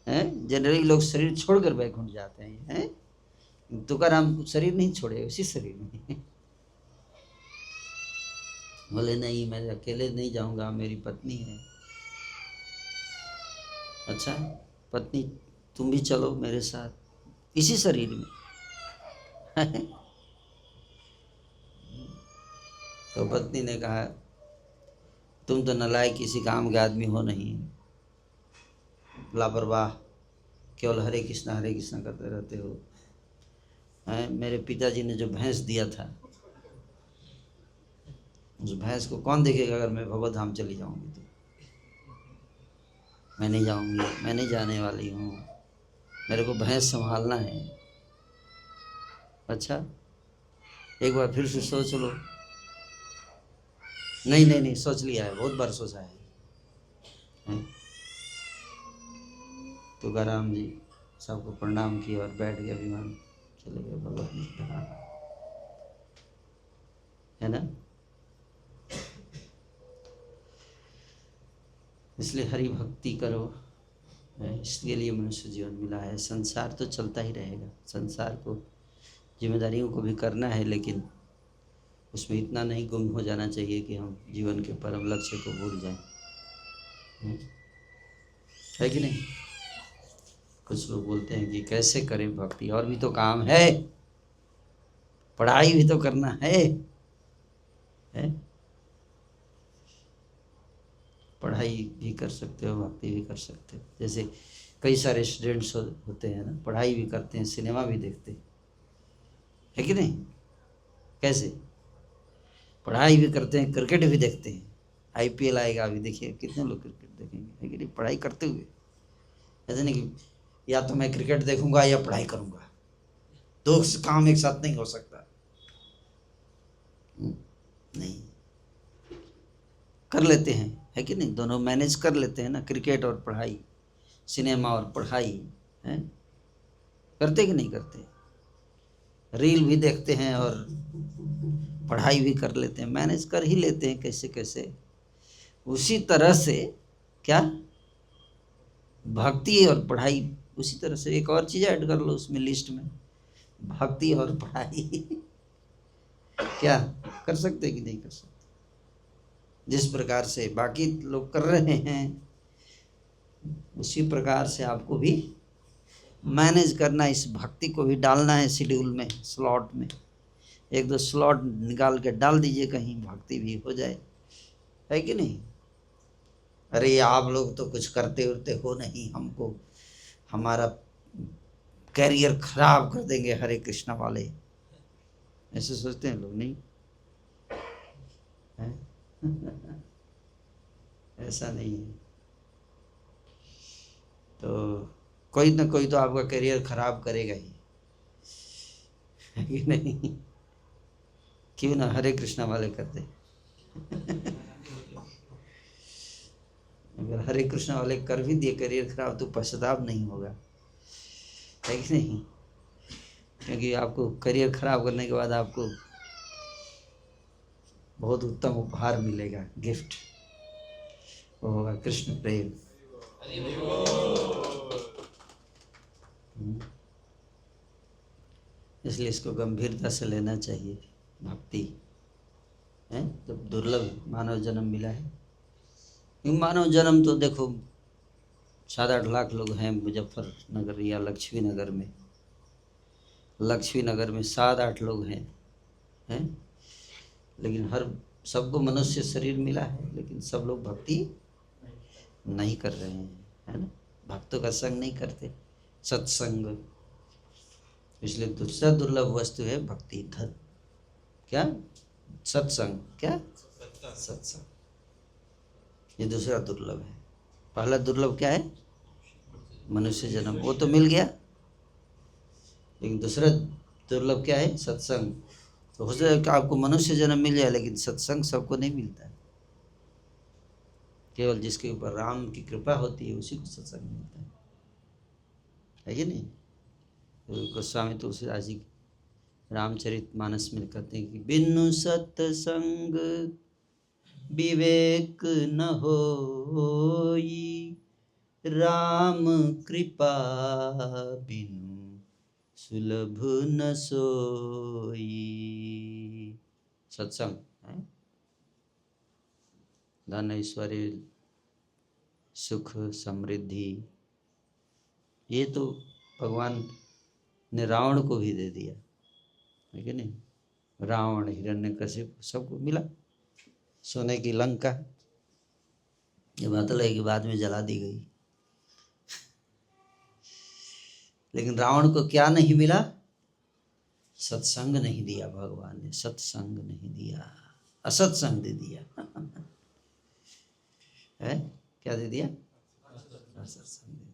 हैं, जनरली लोग शरीर छोड़कर बैकुंठ जाते हैं, तुकाराम शरीर नहीं छोड़े, उसी शरीर में। बोले नहीं, मैं अकेले नहीं जाऊंगा, मेरी पत्नी है। अच्छा, पत्नी तुम भी चलो मेरे साथ इसी शरीर में। तो पत्नी ने कहा तुम तो नालायक, किसी काम के आदमी हो नहीं, लापरवाह, केवल हरे कृष्णा करते रहते हो। मेरे पिताजी ने जो भैंस दिया था, उस भैंस को कौन देखेगा अगर मैं भगवत धाम चली जाऊंगी तो। मैं नहीं जाऊंगी, मैं नहीं जाने वाली हूँ, मेरे को भैंस संभालना है। अच्छा, एक बार फिर से सोच लो। नहीं नहीं नहीं, सोच लिया है, बहुत बार सोचा है। तुकाराम जी सबको प्रणाम किया और बैठ गया, विमान चले गए भगवत धाम, है ना। इसलिए हरि भक्ति करो, इसके लिए मनुष्य जीवन मिला है। संसार तो चलता ही रहेगा, संसार को जिम्मेदारियों को भी करना है, लेकिन उसमें इतना नहीं गुम हो जाना चाहिए कि हम जीवन के परम लक्ष्य को भूल जाएं, है कि नहीं। कुछ लोग बोलते हैं कि कैसे करें भक्ति, और भी तो काम है, पढ़ाई भी तो करना है? पढ़ाई भी कर सकते हो, भक्ति भी कर सकते हो। जैसे कई सारे स्टूडेंट्स होते हैं ना, पढ़ाई भी करते हैं, सिनेमा भी देखते हैं, है कि नहीं। कैसे पढ़ाई भी करते हैं, क्रिकेट भी देखते हैं। IPL आएगा अभी, देखिए कितने लोग क्रिकेट देखेंगे, है कि नहीं, पढ़ाई करते हुए। ऐसा नहीं कि या तो मैं क्रिकेट देखूंगा या पढ़ाई करूंगा, दो काम एक साथ नहीं हो सकता। नहीं, कर लेते हैं, है कि नहीं, दोनों मैनेज कर लेते हैं ना, क्रिकेट और पढ़ाई। सिनेमा और पढ़ाई है, करते कि नहीं करते? रील भी देखते हैं और पढ़ाई भी कर लेते हैं, मैनेज कर ही लेते हैं कैसे कैसे। उसी तरह से क्या भक्ति और पढ़ाई, उसी तरह से एक और चीज ऐड कर लो उसमें लिस्ट में, भक्ति और पढ़ाई क्या कर सकते कि नहीं कर सकते? जिस प्रकार से बाकी लोग कर रहे हैं उसी प्रकार से आपको भी मैनेज करना, इस भक्ति को भी डालना है शेड्यूल में, स्लॉट में। एक दो स्लॉट निकाल के डाल दीजिए, कहीं भक्ति भी हो जाए, है कि नहीं? अरे आप लोग तो कुछ करते उरते हो नहीं, हमको हमारा कैरियर खराब कर देंगे हरे कृष्णा वाले, ऐसे सोचते हैं लोग, नहीं है? ऐसा नहीं है। तो कोई ना कोई तो आपका करियर खराब करेगा ही, है कि नहीं? क्यों ना हरे कृष्णा वाले करते अगर हरे कृष्णा वाले कर भी दिए करियर खराब तो पश्चाताप नहीं होगा, है कि नहीं? क्योंकि आपको करियर खराब करने के बाद आपको बहुत उत्तम उपहार मिलेगा, गिफ्ट, वो होगा कृष्ण प्रेम। इसलिए इसको गंभीरता से लेना चाहिए। भक्ति है जब दुर्लभ मानव जन्म मिला है, मानव जन्म तो देखो 7-8 लाख लोग हैं मुजफ्फरनगर या लक्ष्मी नगर में, लक्ष्मी नगर में 7-8 लोग हैं, लेकिन हर सबको मनुष्य शरीर मिला है, लेकिन सब लोग भक्ति नहीं कर रहे हैं, है ना? भक्तों का संग नहीं करते, सत्संग। इसलिए दूसरा दुर्लभ वस्तु है भक्ति, धर्म क्या सत्संग, क्या सत्संग, ये दूसरा दुर्लभ है। पहला दुर्लभ क्या है? मनुष्य जन्म, वो तो मिल गया, लेकिन दूसरा दुर्लभ क्या है? सत्संग। तो हो सकता है कि आपको मनुष्य जन्म मिल जाए, लेकिन सत्संग सबको नहीं मिलता है। केवल जिसके ऊपर राम की कृपा होती है उसी को सत्संग मिलता है कि नहीं? तो गोस्वामी तुलसीदास जी रामचरितमानस में कहते हैं कि बिनु सत्संग विवेक न होई, राम कृपा बिनु सुलभ न सोई। सत्संग है, धन ऐश्वर्य सुख समृद्धि, ये तो भगवान ने रावण को भी दे दिया, है कि नहीं? रावण, हिरण्यकशिपु सबको मिला सोने की लंका। ये बादल है कि बाद में जला दी गई, लेकिन रावण को क्या नहीं मिला? सत्संग नहीं दिया भगवान ने, सत्संग नहीं दिया, असत्संग दे दिया है, क्या दे दिया? असत्संग दे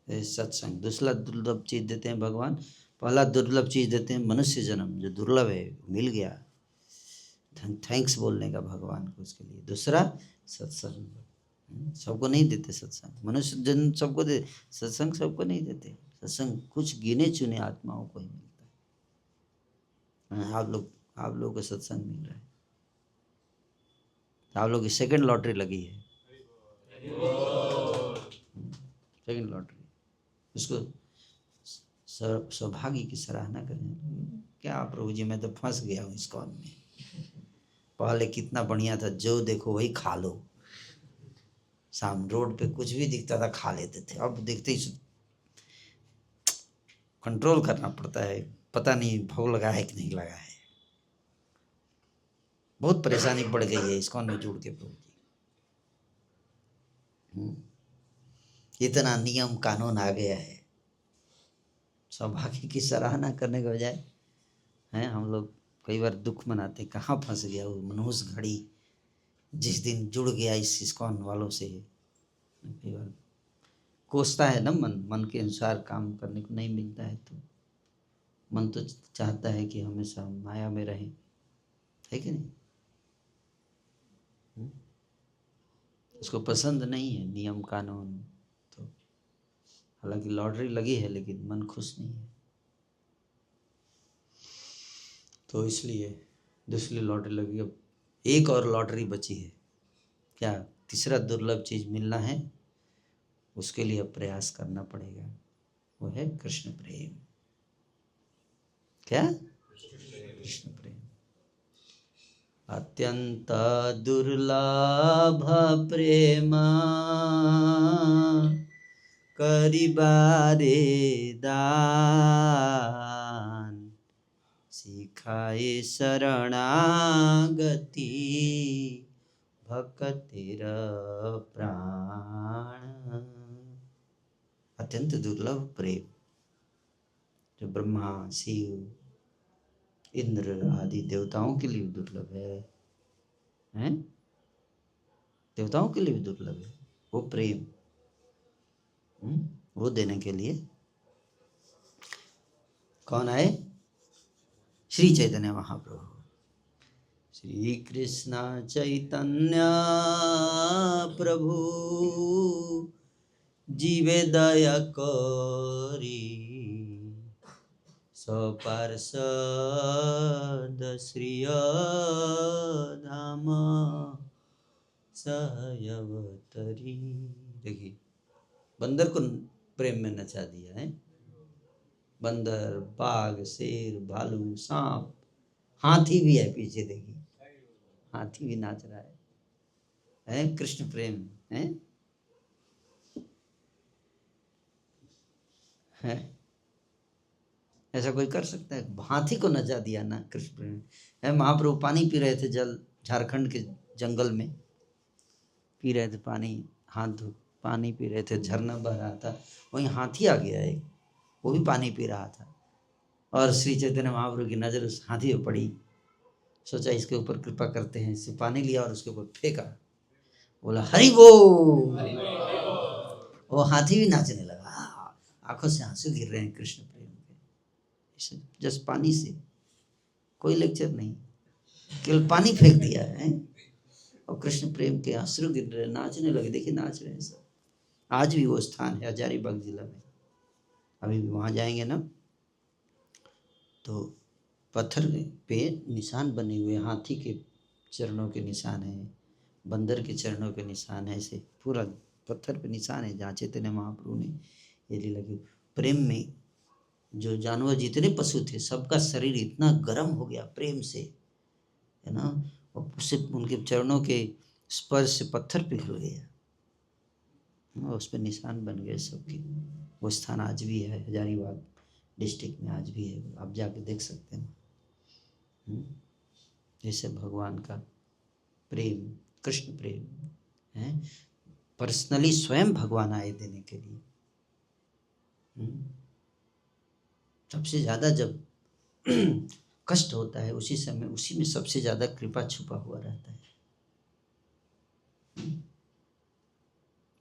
दिया। सत्संग दूसरा दुर्लभ चीज देते हैं भगवान। पहला दुर्लभ चीज देते हैं मनुष्य जन्म, जो दुर्लभ है मिल गया, थैंक्स बोलने का भगवान को उसके लिए। दूसरा सत्संग, सबको नहीं देते सत्संग, मनुष्य जन्म सबको दे, सत्संग सबको नहीं देते। सत्संग कुछ गिने चुने आत्माओं को ही मिलता है। आप लोगों को सत्संग मिल रहा है, आप लोग की सेकंड लॉटरी लगी है, सेकंड लॉटरी, उसको सौभाग्य की सराहना करें। क्या प्रभु जी, मैं तो फंस गया हूँ इस्कॉन में, पहले कितना बढ़िया था, जो देखो वही खा लो, शाम रोड पे कुछ भी दिखता था खा लेते थे, अब देखते ही कंट्रोल करना पड़ता है, पता नहीं भोग लगा है कि नहीं लगा है। बहुत परेशानी बढ़ गई है इस्कॉन में जुड़ के प्रभु जी, इतना नियम कानून आ गया है। सौभाग्य की सराहना करने के बजाय हैं हम लोग कई बार दुख मनाते, कहाँ फंस गया वो मनहूस घड़ी, जिस दिन जुड़ गया इस इस्कॉन वालों से। कई बार कोसता है ना मन के अनुसार काम करने को नहीं मिलता है, तो मन तो चाहता है कि हमेशा माया में रहे, है कि नहीं? उसको पसंद नहीं है नियम कानून, तो हालांकि लॉटरी लगी है लेकिन मन खुश नहीं है, तो इसलिए दूसरी लॉटरी लगी, अब एक और लॉटरी बची है। क्या तीसरा दुर्लभ चीज मिलना है, उसके लिए अब प्रयास करना पड़ेगा, वो है कृष्ण प्रेम। क्या? कृष्ण प्रेम अत्यंत दुर्लभ प्रेम करिबारे दान, सिखाए शरणागति भक्तिर प्राण। अत्यंत दुर्लभ प्रेम जो ब्रह्मा, शिव, इंद्र आदि देवताओं के लिए दुर्लभ है, हैं? देवताओं के लिए भी दुर्लभ है वो प्रेम। वो देने के लिए कौन आए? श्री चैतन्य महाप्रभु। श्री कृष्ण चैतन्य प्रभु जीवे दया करी, सपार्षद श्रिय धाम सहयवतरी। देखिए बंदर को प्रेम में नचा दिया है। बंदर, बाघ, शेर, भालू, सांप, हाथी भी है पीछे, देखिए हाथी भी नाच रहा है कृष्ण प्रेम है। ऐसा कोई कर सकता है? हाथी को नचा दिया ना कृष्ण प्रेम है। महाप्रभु पानी पी रहे थे, जल झारखंड के जंगल में पी रहे थे पानी, हाथ धो पानी पी रहे थे, झरना बह रहा था, वहीं हाथी आ गया एक, वो भी पानी पी रहा था, और श्री चैतन्य महाप्रभु की नजर उस हाथी पे पड़ी। सोचा इसके ऊपर कृपा करते हैं, इससे पानी लिया और उसके ऊपर फेंका, बोला हरि बोल। वो हाथी भी नाचने लगा, आंखों से आंसू गिर रहे हैं कृष्ण प्रेम के, जस्ट पानी से, कोई लेक्चर नहीं, केवल पानी फेंक दिया है और कृष्ण प्रेम के आंसू गिर रहे, नाचने लगे। देखिए नाच रहे हैं सब। आज भी वो स्थान है हजारीबाग जिला में, अभी भी वहाँ जाएंगे ना तो पत्थर पे निशान बने हुए, हाथी के चरणों के निशान है, बंदर के चरणों के निशान है, ऐसे पूरा पत्थर पे निशान है जहाँ चैतन्य महाप्रभु ने ये लीला की। प्रेम में जो जानवर जितने पशु थे सबका शरीर इतना गर्म हो गया प्रेम से, है ना, और उससे उनके चरणों के स्पर्श से पत्थर पिघल गया, उस पर निशान बन गए सबके। वो स्थान आज भी है हजारीबाग डिस्ट्रिक्ट में, आज भी है, आप जाके देख सकते हैं। जैसे भगवान का प्रेम, कृष्ण प्रेम है, पर्सनली स्वयं भगवान आए देने के लिए। सबसे ज्यादा जब कष्ट होता है उसी समय, उसी में सबसे ज्यादा कृपा छुपा हुआ रहता है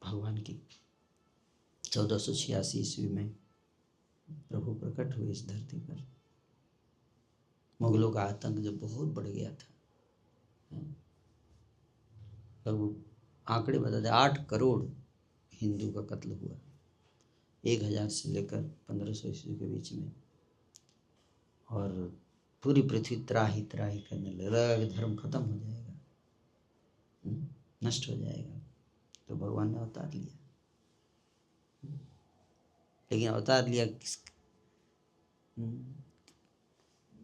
भगवान की। 1486 ईस्वी में प्रभु प्रकट हुए इस धरती पर। मुगलों का आतंक जब बहुत बढ़ गया था, लगभग आंकड़े बताते 8 करोड़ हिंदू का कत्ल हुआ 1000 से लेकर 1500 ईस्वी के बीच में, और पूरी पृथ्वी त्राही त्राही करने लगा कि धर्म खत्म हो जाएगा, नष्ट हो जाएगा, तो भगवान ने अवतार लिया। लेकिन अवतार लिया किस?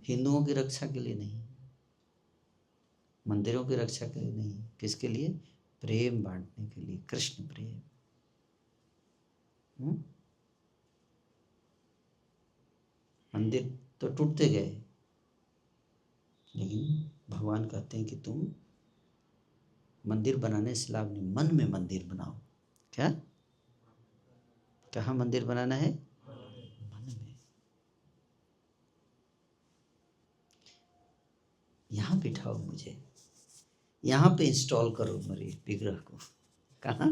हिंदुओं की रक्षा के लिए नहीं, मंदिरों की रक्षा के लिए नहीं, किसके लिए? प्रेम बांटने के लिए, कृष्ण प्रेम। मंदिर तो टूटते गए, लेकिन भगवान कहते हैं कि तुम मंदिर बनाने से लाभ नहीं, मन में मंदिर बनाओ। क्या? कहाँ मंदिर बनाना है? मन में। यहाँ बिठाओ मुझे, यहाँ पे इंस्टॉल करो मेरे विग्रह को। कहाँ?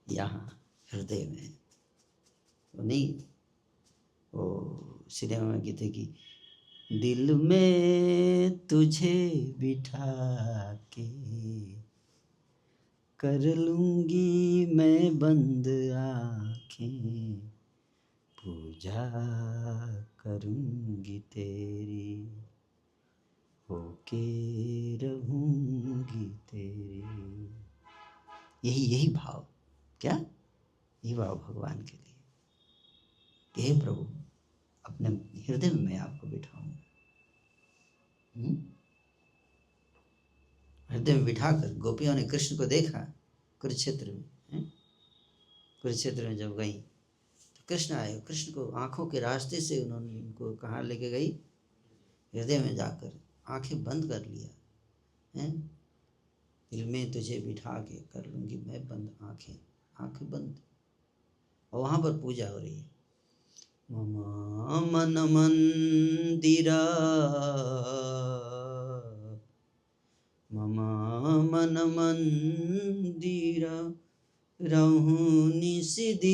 यहाँ हृदय में। वो नहीं, वो सिनेमा में कहते कि दिल में तुझे बिठा के कर लूंगी मैं बंद आँखें, पूजा करूंगी तेरी, होके रहूंगी तेरी। यही भाव, क्या यही भाव भगवान के लिए। हे प्रभु, अपने हृदय में मैं आपको बिठाऊंगा। हृदय में बिठाकर गोपियों ने कृष्ण को देखा कुरुक्षेत्र में। कुरुक्षेत्र में जब गई तो कृष्ण आए। कृष्ण को आंखों के रास्ते से उन्होंने उनको कहाँ लेके गई, हृदय में जाकर आंखें बंद कर लिया है। दिल में तुझे बिठा के कर लूंगी मैं बंद आंखें, आंखें बंद। और वहां पर पूजा हो रही है। मम मन मंदिरा, मम मन मंदिरा, रहूं निसिदीन,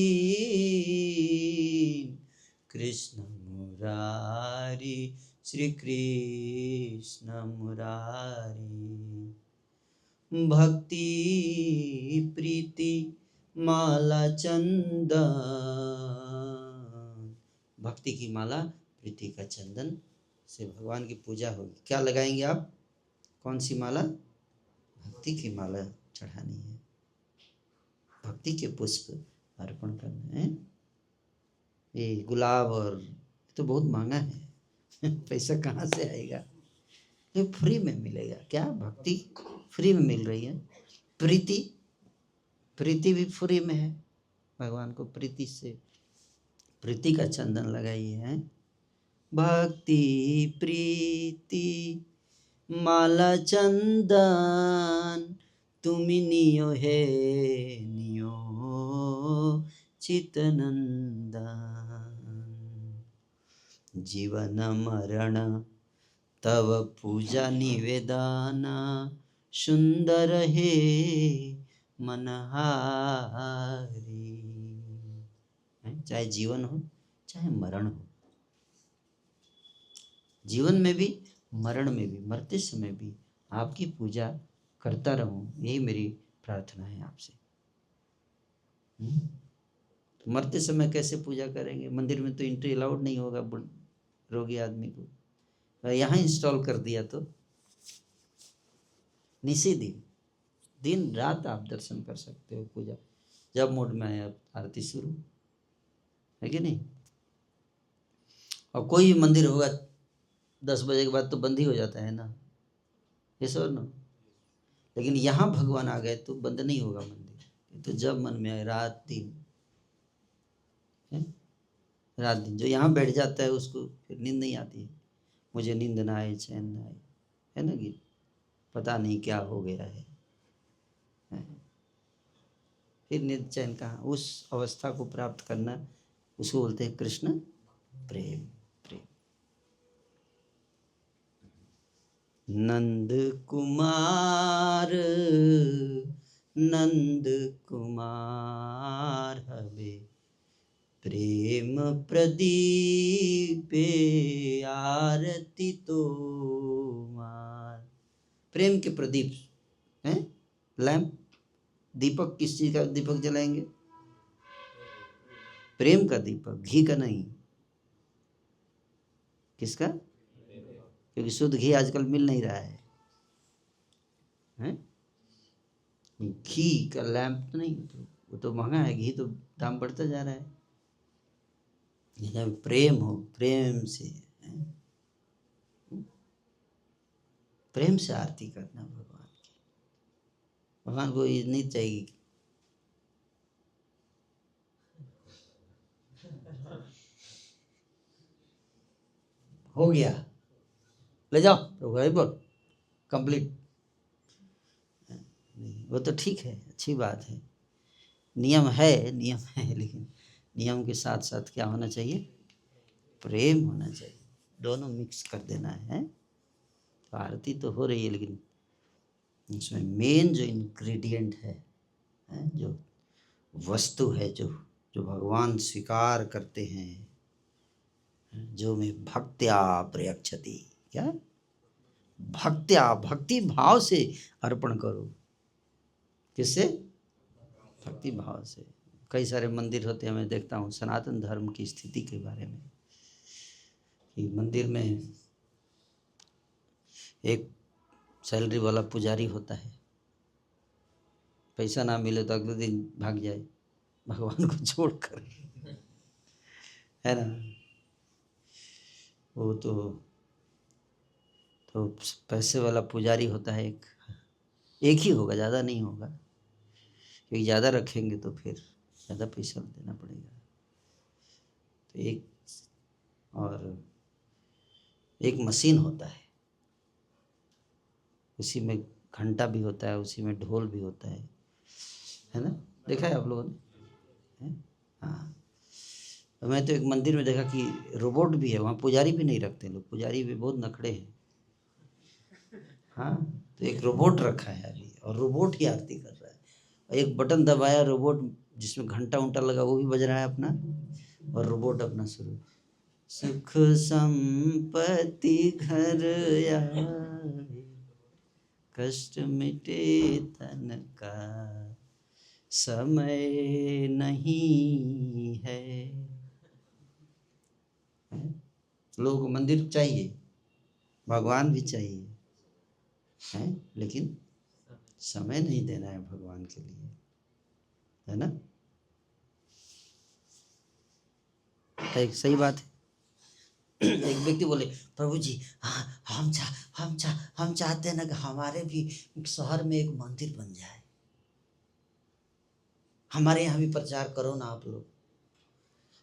कृष्ण मुरारी, श्री कृष्ण मुरारी। भक्ति प्रीति माला चंदन, भक्ति की माला प्रीति का चंदन से भगवान की पूजा होगी। क्या लगाएंगे आप, कौन सी माला? भक्ति की माला चढ़ानी है, भक्ति के पुष्प अर्पण करने हैं। ये गुलाब और तो बहुत महंगा है पैसा कहाँ से आएगा? ये फ्री में मिलेगा। क्या भक्ति फ्री में मिल रही है? प्रीति, प्रीति भी फ्री में है। भगवान को प्रीति से, प्रीति का चंदन लगाइए हैं। भक्ति प्रीति माला चंदन, तुमी नियो है नियो चितनंदन, जीवन मरण तव पूजा निवेदन, सुंदर है मनहारी। चाहे जीवन हो चाहे मरण हो, जीवन में भी मरण में भी, मरते समय भी आपकी पूजा करता रहूं, यही मेरी प्रार्थना है आपसे। तो मरते समय कैसे पूजा करेंगे? मंदिर में तो एंट्री अलाउड नहीं होगा रोगी आदमी को। यहाँ इंस्टॉल कर दिया तो निसी दिन रात आप दर्शन कर सकते हो। पूजा जब मूड में आए आरती शुरू, है कि नहीं? और कोई मंदिर होगा 10 बजे के बाद तो बंद ही हो जाता है ना, ये सर ना। लेकिन यहाँ भगवान आ गए तो बंद नहीं होगा मंदिर। तो जब मन में आए, रात दिन है? रात दिन जो यहाँ बैठ जाता है उसको फिर नींद नहीं आती है। मुझे नींद ना आए चैन ना आए, है ना गीत? पता नहीं क्या हो गया है। फिर नींद चैन कहाँ? उस अवस्था को प्राप्त करना, उसको बोलते हैं कृष्ण प्रेम। प्रेम। नंद कुमार, नंद कुमार हवे, प्रेम प्रदीप आरती तो मार। प्रेम के प्रदीप हैं, लैंप, दीपक। किस चीज का दीपक जलाएंगे? प्रेम का दीपक, घी का नहीं। किसका? क्योंकि शुद्ध घी आजकल मिल नहीं रहा है, हैं? घी का लैंप तो नहीं, तो वो तो महंगा है। घी तो दाम बढ़ता जा रहा है। जब प्रेम हो, प्रेम से, प्रेम से आरती करना भगवान की। भगवान को ये नहीं चाहिए हो गया ले जाओ प्रभु बोल कंप्लीट। वो तो ठीक है, अच्छी बात है, नियम है, नियम है। लेकिन नियम के साथ साथ क्या होना चाहिए? प्रेम होना चाहिए। दोनों मिक्स कर देना है। तो आरती तो हो रही है, लेकिन उसमें मेन जो इंग्रेडिएंट है, जो वस्तु है, जो भगवान स्वीकार करते हैं, जो में भक्त्या प्रयच्छति। क्या? भक्त्या, भक्ति भाव से अर्पण करो। किससे? भक्ति भाव से। कई सारे मंदिर होते हैं, मैं देखता हूँ सनातन धर्म की स्थिति के बारे में कि मंदिर में एक सैलरी वाला पुजारी होता है, पैसा ना मिले तो अगले दिन भाग जाए भगवान को छोड़कर, है ना। वो तो पैसे वाला पुजारी होता है, एक ही होगा, ज़्यादा नहीं होगा, क्योंकि ज़्यादा रखेंगे तो फिर ज़्यादा पैसा देना पड़ेगा। तो एक मशीन होता है, उसी में घंटा भी होता है, उसी में ढोल भी होता है ना, देखा है आप लोगों ने? हाँ, तो मैं तो एक मंदिर में देखा कि रोबोट भी है, वहाँ पुजारी भी नहीं रखते लोग, पुजारी भी बहुत नखड़े हैं। हाँ, तो एक रोबोट रखा है अभी, और रोबोट ही आरती कर रहा है, और एक बटन दबाया रोबोट जिसमें घंटा उंटा लगा वो भी बज रहा है अपना, और रोबोट अपना शुरू, सुख संपत्ति घर आए, कष्ट मिटे तन का, समय नहीं है। लोगों को मंदिर चाहिए, भगवान भी चाहिए, है, लेकिन समय नहीं देना है भगवान के लिए, है ना। एक सही बात है। एक व्यक्ति बोले, प्रभु जी हाँ, हम चाहते हैं ना कि हमारे भी शहर में एक मंदिर बन जाए, हमारे यहाँ भी प्रचार करो ना आप लोग,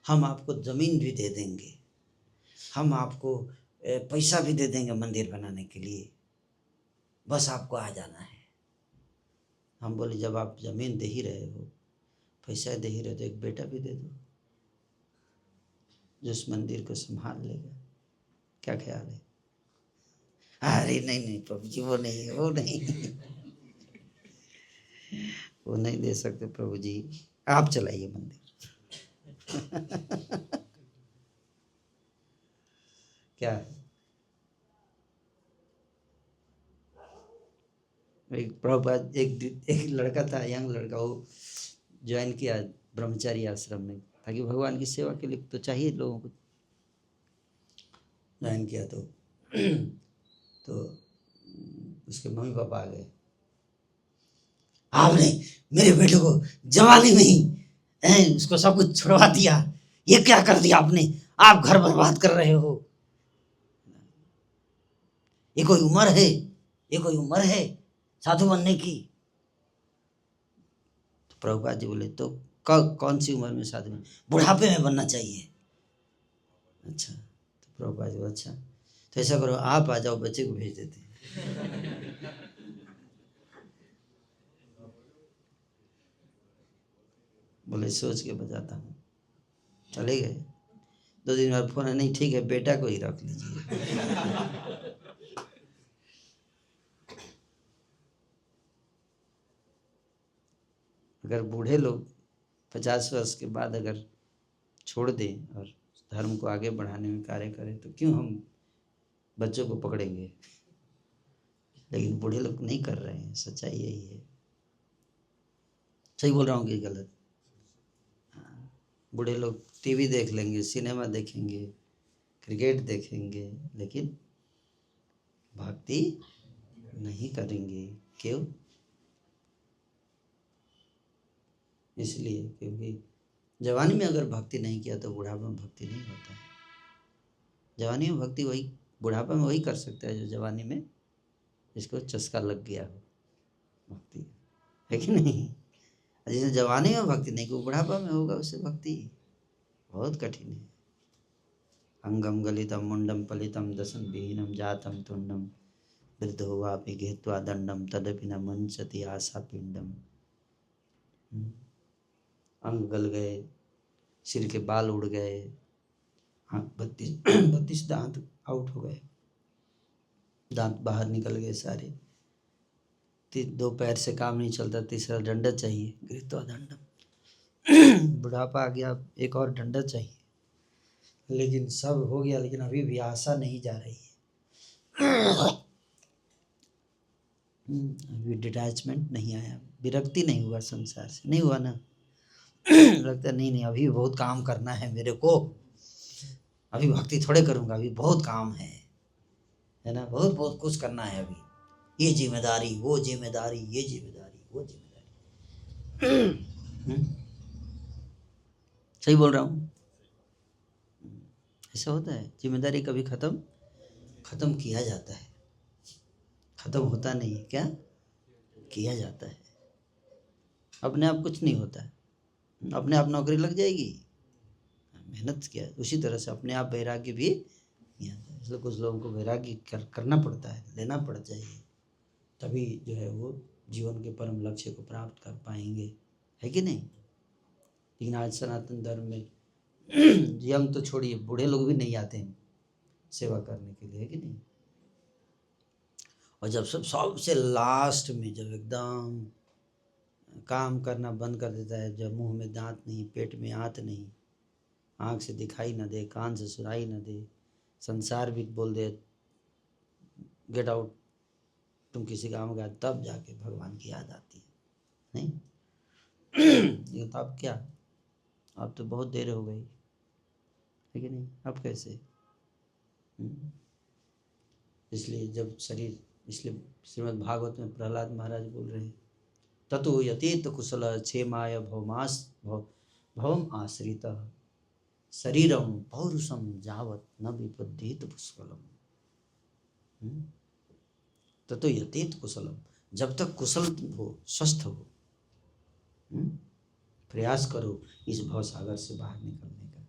हम आपको जमीन भी दे देंगे, हम आपको पैसा भी दे देंगे मंदिर बनाने के लिए, बस आपको आ जाना है। हम बोले, जब आप जमीन दे ही रहे हो, पैसा दे ही रहे हो, तो एक बेटा भी दे दो जो उस मंदिर को संभाल लेगा। क्या ख्याल है? अरे नहीं प्रभु जी, वो नहीं वो नहीं दे सकते प्रभु जी, आप चलाइए मंदिर। क्या है? एक प्रभुपाद एक लड़का था, यंग लड़का, वो ज्वाइन किया ब्रह्मचारी आश्रम में, ताकि भगवान की सेवा के लिए तो चाहिए लोगों को। ज्वाइन किया तो उसके मम्मी पापा आ गए, आपने मेरे बेटे को जवानी में ही उसको सब कुछ छुड़वा दिया, ये क्या कर दिया आपने, आप घर बर्बाद कर रहे हो, ये कोई उम्र है साधु बनने की। तो प्रभुपाद जी बोले, तो कौन सी उम्र में साधु बन? बुढ़ापे में बनना चाहिए। अच्छा, तो प्रभुपाद जी, अच्छा तो ऐसा करो, आप आ जाओ, बच्चे को भेज देते हैं। बोले, सोच के बताता हूँ। चले गए, 2 दिन बाद फोन है, नहीं ठीक है, बेटा को ही रख लीजिए। अगर बूढ़े लोग 50 वर्ष के बाद अगर छोड़ दें और धर्म को आगे बढ़ाने में कार्य करें, तो क्यों हम बच्चों को पकड़ेंगे? लेकिन बूढ़े लोग नहीं कर रहे हैं, सच्चाई यही है। सही बोल रहा हूँ कि गलत? हाँ, बूढ़े लोग टीवी देख लेंगे, सिनेमा देखेंगे, क्रिकेट देखेंगे, लेकिन भक्ति नहीं करेंगे। क्यों? इसलिए क्योंकि जवानी में अगर भक्ति नहीं किया तो बुढ़ापे में भक्ति नहीं होता है। जवानी में भक्ति वही बुढ़ापे में वही कर सकता है जो जवानी में इसको चस्का लग गया हो भक्ति, है कि नहीं? जैसे जवानी में भक्ति नहीं, को बुढ़ापा में होगा, उससे भक्ति बहुत कठिन है। अंगम गलितम मुंडम पलितम दशन विहीनम जातम तुंडम वृद्धो वापि घेत्वा दंडम तदपि न मुंचति आशा पिंडम। अंग गल गए, सिर के बाल उड़ गए, 32 दांत आउट हो गए, दांत बाहर निकल गए सारे, 2 पैर से काम नहीं चलता, तीसरा डंडा चाहिए, घृत्वा दंडम। बुढ़ापा आ गया, एक और डंडा चाहिए, लेकिन सब हो गया, लेकिन अभी भी आशा नहीं जा रही है। अभी डिटैचमेंट नहीं आया, विरक्ति नहीं हुआ संसार से, नहीं हुआ ना। लगता नहीं अभी बहुत काम करना है मेरे को, अभी भक्ति थोड़े करूँगा, अभी बहुत काम है ना, बहुत बहुत कुछ करना है अभी, ये जिम्मेदारी वो जिम्मेदारी, ये जिम्मेदारी वो जिम्मेदारी। सही बोल रहा हूँ? ऐसा होता है, जिम्मेदारी कभी खत्म किया जाता है, खत्म होता नहीं है, क्या किया जाता है। अपने आप कुछ नहीं होता है, अपने आप नौकरी लग जाएगी, मेहनत किया, उसी तरह से अपने आप वैराग्य भी नहीं आता है। इसलिए कुछ लोगों को वैराग्य करना पड़ता है, लेना पड़ चाहिए, तभी जो है वो जीवन के परम लक्ष्य को प्राप्त कर पाएंगे, है कि नहीं। लेकिन आज सनातन धर्म में यंग तो छोड़िए, बूढ़े लोग भी नहीं आते हैं सेवा करने के लिए, है कि नहीं। और जब सबसे लास्ट में जब एकदम काम करना बंद कर देता है, जब मुंह में दांत नहीं, पेट में आंत नहीं, आँख से दिखाई न दे, कान से सुनाई न दे, संसार भी बोल दे गेट आउट, तुम किसी काम का, तब जाके भगवान की याद आती है, नहीं। ये तो अब क्या, अब तो बहुत देर हो गई, है कि नहीं, अब कैसे। इसलिए जब शरीर, इसलिए श्रीमद् भागवत में प्रहलाद महाराज बोल रहे हैं, ततो यतीत कुशल क्षेमाय भवम आश्रितः शरीरम पौरुषम जावत न विपद्येत पुष्कलम। ततो यतीत कुशलम, जब तक कुशल हो, स्वस्थ हो, प्रयास करो इस भवसागर से बाहर निकलने का।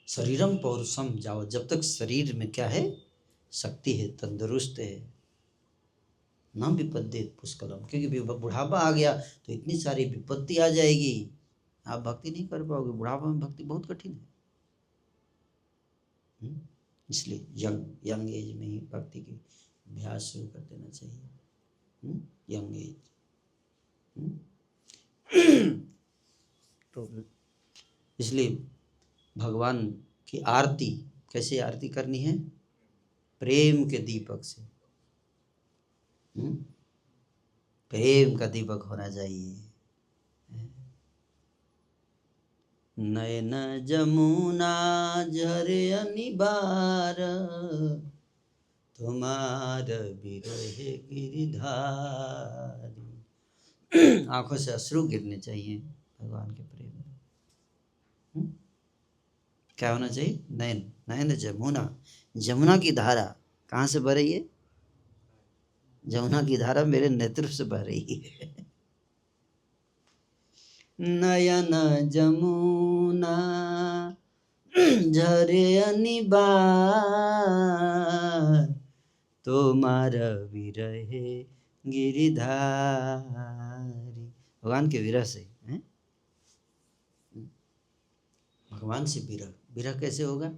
शरीरम पौरुषम जावत, जब तक शरीर में क्या है, शक्ति है, तंदुरुस्त है, न विपद्येत पुष्कलम, क्योंकि बुढ़ापा आ गया तो इतनी सारी विपत्ति आ जाएगी, आप भक्ति नहीं कर पाओगे। बुढ़ापा में भक्ति बहुत कठिन है। इसलिए यंग एज में ही भक्ति की अभ्यास शुरू कर देना चाहिए, यंग एज। तो इसलिए भगवान की आरती कैसे आरती करनी है, प्रेम के दीपक से। प्रेम का दीपक होना चाहिए। नयन जमुना झरे अनिबार, तुम्हार बिरहे गिरिधारी। आंखों से अश्रु गिरने चाहिए भगवान के प्रेम में। क्या होना चाहिए, नयन, नयन जमुना, जमुना की धारा कहाँ से बह रही है, जमुना की धारा मेरे नेत्र से बह रही है। नयन जमुना झरे अनिबार, तुम्हार विरहे गिरिधारी। भगवान के विरह से है? भगवान से विरह, विरह कैसे होगा,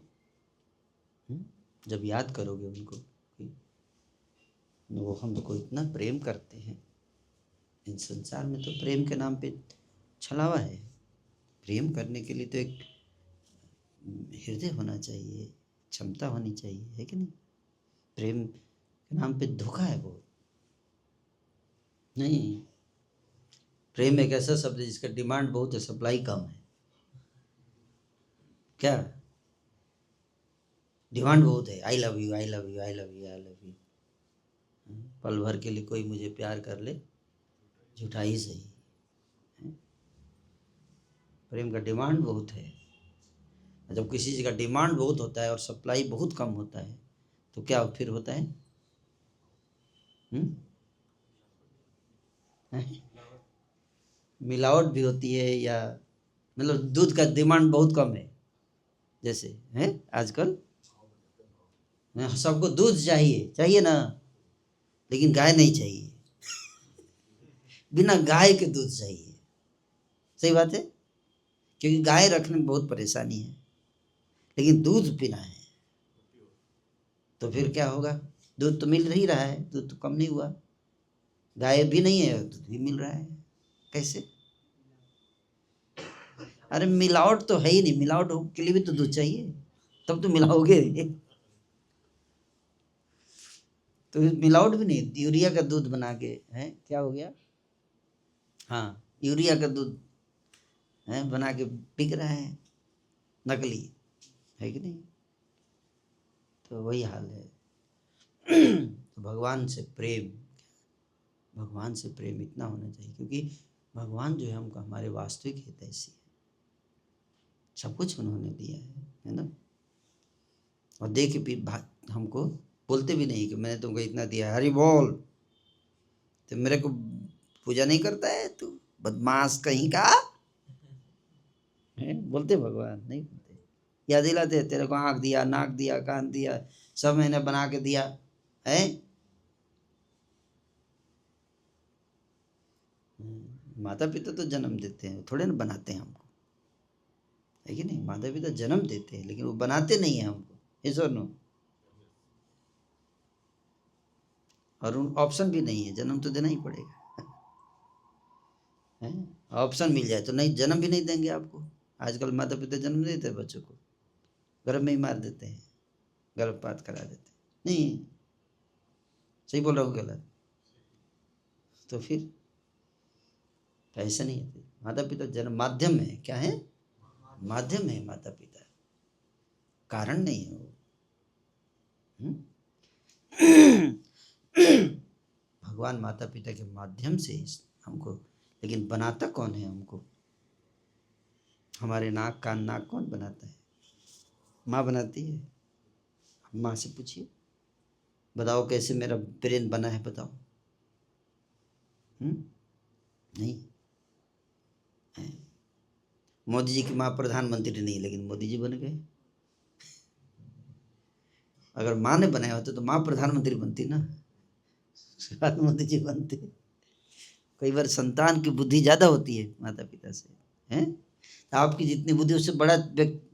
जब याद करोगे उनको, वो हमको इतना प्रेम करते हैं। इन संसार में तो प्रेम के नाम पे छलावा है। प्रेम करने के लिए तो एक हृदय होना चाहिए, क्षमता होनी चाहिए, है कि नहीं। प्रेम के नाम पे धोखा है बहुत। नहीं, प्रेम एक ऐसा शब्द है जिसका डिमांड बहुत है, सप्लाई कम है। क्या डिमांड बहुत है, I love you, I love you, I love you, I love you. पल भर के लिए कोई मुझे प्यार कर ले, झूठा ही सही। प्रेम का डिमांड बहुत है। जब किसी चीज़ का डिमांड बहुत होता है और सप्लाई बहुत कम होता है तो क्या फिर होता है, मिलावट भी होती है, या मतलब दूध का डिमांड बहुत कम है, जैसे है आजकल सबको दूध चाहिए, चाहिए ना, लेकिन गाय नहीं चाहिए। बिना गाय के दूध चाहिए। सही बात है, क्योंकि गाय रखने में बहुत परेशानी है, लेकिन दूध पीना है तो फिर क्या होगा, दूध तो मिल ही रहा है, दूध तो कम नहीं हुआ, गाय भी नहीं है, दूध भी मिल रहा है, कैसे। अरे मिलावट तो है ही नहीं, मिलावट के लिए भी तो दूध चाहिए, तब तो मिलाओगे। तो मिलावट भी नहीं, यूरिया का दूध बना के है, क्या हो गया, हाँ यूरिया का दूध है बना के बिक रहा है, नकली है कि नहीं। तो वही हाल है। तो भगवान से प्रेम, भगवान से प्रेम इतना होना चाहिए, क्योंकि भगवान जो है हमको हमारे वास्तविक हितैषी है, सब कुछ उन्होंने दिया है ना। और दे के भी हमको बोलते भी नहीं कि मैंने तुमको इतना दिया, हरि बोल, तो मेरे को पूजा नहीं करता है तू, बदमाश कहीं का है, बोलते भगवान नहीं बोलते। या दिलाते तेरे को आँख दिया, नाक दिया, कान दिया, सब मैंने बना के दिया है। माता पिता तो जन्म देते हैं, थोड़े ना बनाते हैं हमको, है कि नहीं। माता पिता जन्म देते हैं लेकिन वो बनाते नहीं है हमको, यस और नो। और उन ऑप्शन भी नहीं है, जन्म तो देना ही पड़ेगा है। ऑप्शन मिल जाए तो नहीं, जन्म भी नहीं देंगे आपको। आजकल माता पिता जन्म देते हैं बच्चों को, गर्भ में ही मार देते हैं, गर्भपात करा देते हैं। नहीं, सही बोल रहा हूँ गलत? तो फिर ऐसा नहीं है। माता पिता जन्म माध्यम है, क्या है, माध्यम है माता पिता, कारण नहीं है वो। भगवान माता पिता के माध्यम से हमको, लेकिन बनाता कौन है हमको? हमारे नाक कान नाक कौन बनाता है? माँ बनाती है। माँ से पूछिए, बताओ कैसे मेरा ब्रेन बना है, बताओ। नहीं। मोदी जी की माँ प्रधानमंत्री नहीं, लेकिन मोदी जी बन गए। अगर माँ ने बनाया होता तो माँ प्रधानमंत्री बनती ना, मोदी जी बनते। कई बार संतान की बुद्धि ज्यादा होती है माता पिता से, हैं? आपकी जितनी बुद्धि, उससे बड़ा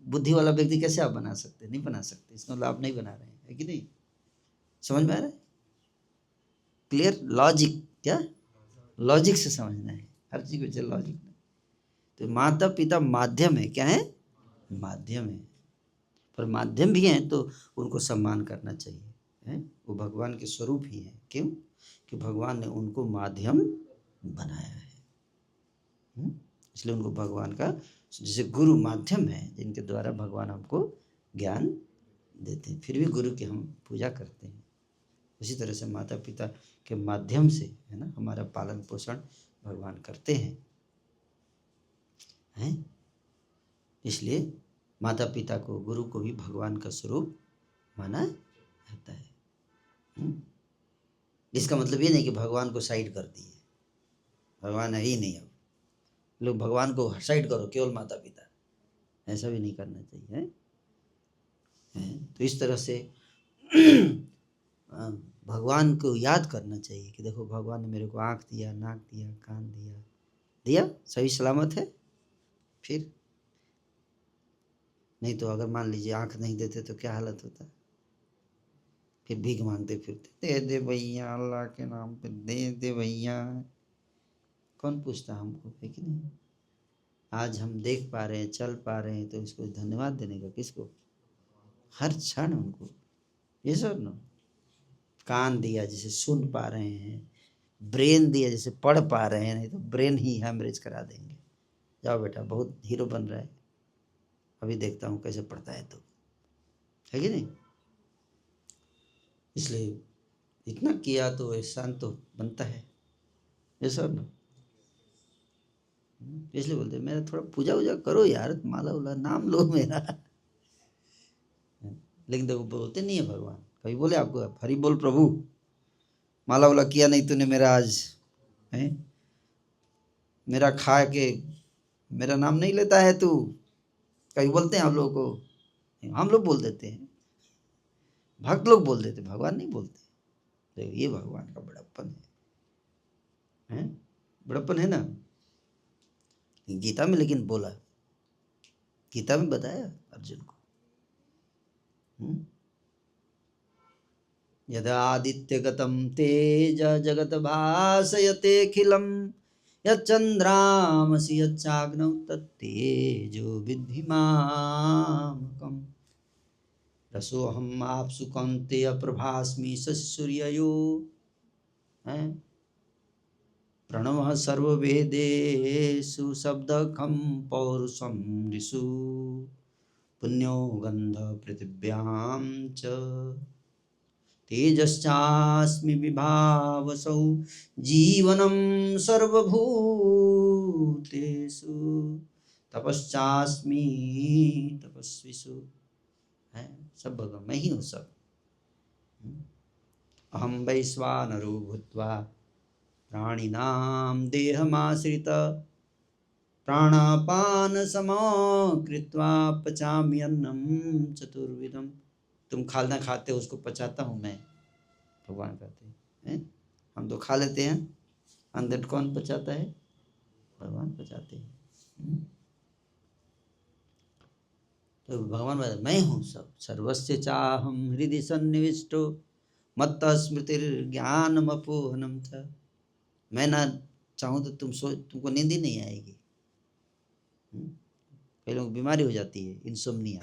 बुद्धि वाला व्यक्ति कैसे आप बना सकते? नहीं बना सकते। इसका मतलब आप नहीं बना रहे हैं, है कि नहीं? समझ में आ रहा है? क्लियर लॉजिक, क्या लॉजिक से समझना है हर चीज को, लॉजिक में। तो माता पिता माध्यम है, क्या है, माध्यम है। पर माध्यम भी हैं तो उनको सम्मान करना चाहिए, है? वो भगवान के स्वरूप ही है। क्यों? कि भगवान ने उनको माध्यम बनाया है, इसलिए उनको भगवान का, जैसे गुरु माध्यम है जिनके द्वारा भगवान हमको ज्ञान देते हैं, फिर भी गुरु की हम पूजा करते हैं। उसी तरह से माता पिता के माध्यम से, है ना, हमारा पालन पोषण भगवान करते हैं। इसलिए माता पिता को, गुरु को भी भगवान का स्वरूप माना जाता है। इसका मतलब ये नहीं कि भगवान को साइड कर दिए, भगवान है ही नहीं, अब लोग भगवान को साइड करो, केवल माता पिता, ऐसा भी नहीं करना चाहिए है? तो इस तरह से भगवान को याद करना चाहिए कि देखो भगवान ने मेरे को आँख दिया, नाक दिया, कान दिया, दिया, सही सलामत है। फिर नहीं तो अगर मान लीजिए आँख नहीं देते तो क्या हालत होता? फिर भीख मांगते फिरते, दे दे भैया, अल्लाह के नाम पे दे दे भैया। कौन पूछता हमको, है कि नहीं? आज हम देख पा रहे हैं, चल पा रहे हैं, तो इसको धन्यवाद देने का किसको? हर क्षण उनको, ये सब ना। कान दिया जिसे सुन पा रहे हैं, ब्रेन दिया जिसे पढ़ पा रहे हैं, नहीं तो ब्रेन ही हेमरेज करा देंगे। जाओ बेटा, बहुत हीरो बन रहा है, अभी देखता हूँ कैसे पढ़ता है, तो है कि नहीं? इसलिए इतना किया तो एहसान तो बनता है, ये सब ना। इसलिए बोलते मेरा थोड़ा पूजा वूजा करो यार, माला उला नाम लो मेरा। लेकिन देखो बोलते नहीं है भगवान, कभी बोले आपको हरि बोल प्रभु, माला उला किया नहीं तूने मेरा आज, है मेरा खा के मेरा नाम नहीं लेता है तू? कभी बोलते हैं आप लोगों को? हम लोग बोल देते हैं, भक्त लोग बोल देते, भगवान नहीं बोलते। देखो ये भगवान का बड़प्पन है, बड़प्पन है ना। गीता में लेकिन बोला, गीता में बताया अर्जुन को, यदादित्यगतं तेज जगत भासयतेऽखिलं, यच्चन्द्रामसि यच्चाग्नौ तत्तेजो विद्धि मामकम्। रसोहम आपसु कौन्तेय प्रभास्मि शशि सूर्ययो हैं। प्रणवः सर्ववेदेषु शब्दखं पौरुषं ऋषु पुण्यो गन्ध पृथिव्यां च तेजश्चास्मि विभावसौ जीवनं सर्वभूतेषु तपश्चास्मि तपस्विषु है। सब भगवान मैं ही हूँ सब। अहम वैश्वानरो भूत्वा प्राणिनां देहमाश्रित प्राणापान समां कृत्वा पचामि अन्नं चतुर्विधम। तुम खाना खाते हो उसको पचाता हूँ मैं, भगवान कहते हैं। हम तो खा लेते हैं, अंदर कौन पचाता है? भगवान पचाते हैं। तो भगवान मैं हूँ सब। सर्वस्य चाहम हृदि सन्निविष्टो मत्तः स्मृतिर्ज्ञानमपोहनम च। मैं ना चाहूँ तो तुमको नींद ही नहीं आएगी। कई लोग बीमारी हो जाती है, इंसोम्निया,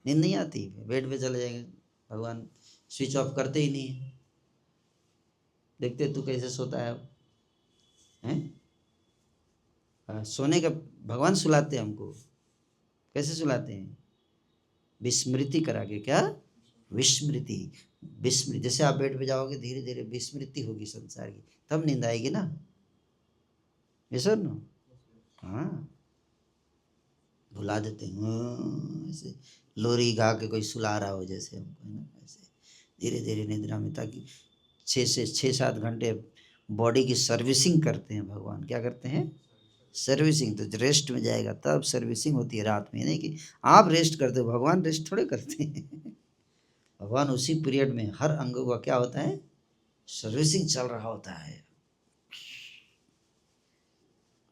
नींद नहीं आती, बेड पे चले जाएंगे, भगवान स्विच ऑफ करते ही नहीं है। देखते तू कैसे सोता है, हैं? सोने का भगवान सुलाते हैं हमको। कैसे सुलाते हैं? विस्मृति करा के। क्या विस्मृति? विस्मृति, जैसे आप बेड पे जाओगे धीरे धीरे विस्मृति होगी संसार की, तब नींद आएगी ना। ये सर नो, हाँ भुला देते हैं ऐसे, लोरी गा के कोई सुला रहा हो जैसे हमको, है ना, ऐसे धीरे धीरे निद्रा में, ताकि 6 से 6-7 घंटे बॉडी की सर्विसिंग करते हैं भगवान। क्या करते हैं? सर्विसिंग। तो रेस्ट में जाएगा तब सर्विसिंग होती है रात में, नहीं कि आप रेस्ट करते हो, भगवान रेस्ट थोड़े करते हैं। भगवान उसी पीरियड में हर अंग का क्या होता है? सर्विसिंग चल रहा होता है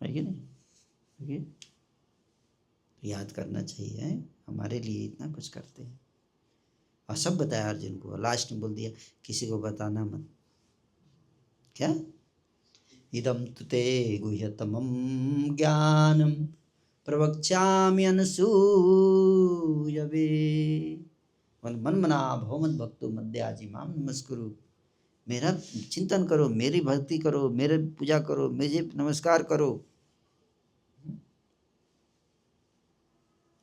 कि नहीं? याद करना चाहिए, हमारे लिए इतना कुछ करते हैं। और सब बताया अर्जुन को, लास्ट में बोल दिया किसी को बताना मत। क्या? इदं तु ते गुह्यतमं ज्ञानं प्रवक्ष्यामि अनसूयवे मन्मना भव मद्भक्तो मद्याजी मां नमस्कुरु। मेरा चिंतन करो, मेरी भक्ति करो, मेरे पूजा करो, मुझे नमस्कार करो।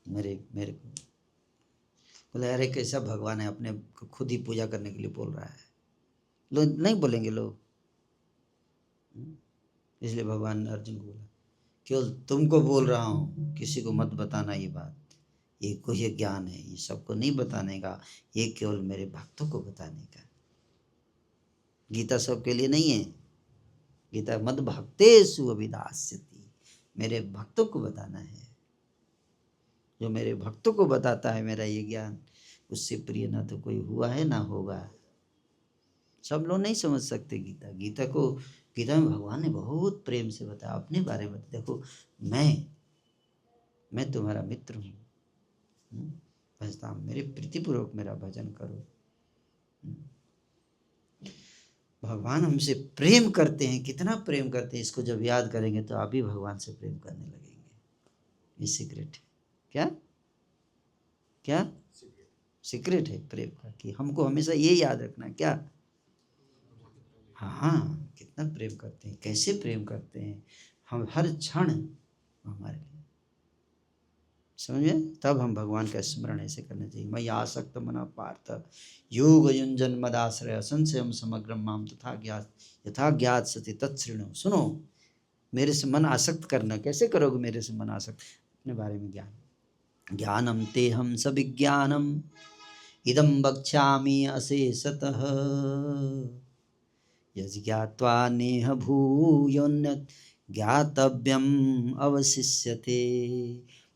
मेरे को बोले अरे कैसा भगवान है, अपने को खुद ही पूजा करने के लिए बोल रहा है। लोग नहीं बोलेंगे लोग, इसलिए भगवान ने अर्जुन को बोला केवल तुमको बोल रहा हूँ, किसी को मत बताना ये बात। ये कोई ज्ञान है, ये सबको नहीं बताने का, ये केवल मेरे भक्तों को बताने का। गीता सबके लिए नहीं है, गीता मद भक्तेषु अभिधास्यति, मेरे भक्तों को बताना है। जो मेरे भक्तों को बताता है मेरा ये ज्ञान, उससे प्रिय ना तो कोई हुआ है ना होगा। सब लोग नहीं समझ सकते गीता। गीता में भगवान ने बहुत प्रेम से बताया अपने बारे में। देखो मैं तुम्हारा मित्र हूँ, भजता मेरे प्रीतिपूर्वक मेरा भजन करो। भगवान हमसे प्रेम करते हैं, कितना प्रेम करते हैं, इसको जब याद करेंगे तो आप भी भगवान से प्रेम करने लगेंगे। ये सीक्रेट है। क्या सीक्रेट है प्रेम का, कि हमको हमेशा ये याद रखना। क्या? हाँ, कितना प्रेम करते हैं, कैसे प्रेम करते हैं हम, हर क्षण हमारे लिए, समझे? तब हम भगवान का स्मरण ऐसे करना चाहिए। मैं आसक्त मना पार्थ योग युंजन मदाश्रय संशयम समग्रम माम यथा ज्ञात सति तत्श्रृणु। सुनो, मेरे से मन आसक्त करना। कैसे करोगे मेरे से मन आसक्त? अपने बारे में ज्ञान। ज्ञानम तेहम सविज्ञानम इदं वक्ष्यामि अशेषतः यज्ञात्वा नेह भूयोन्यत् ज्ञातव्यम् अवशिष्यते।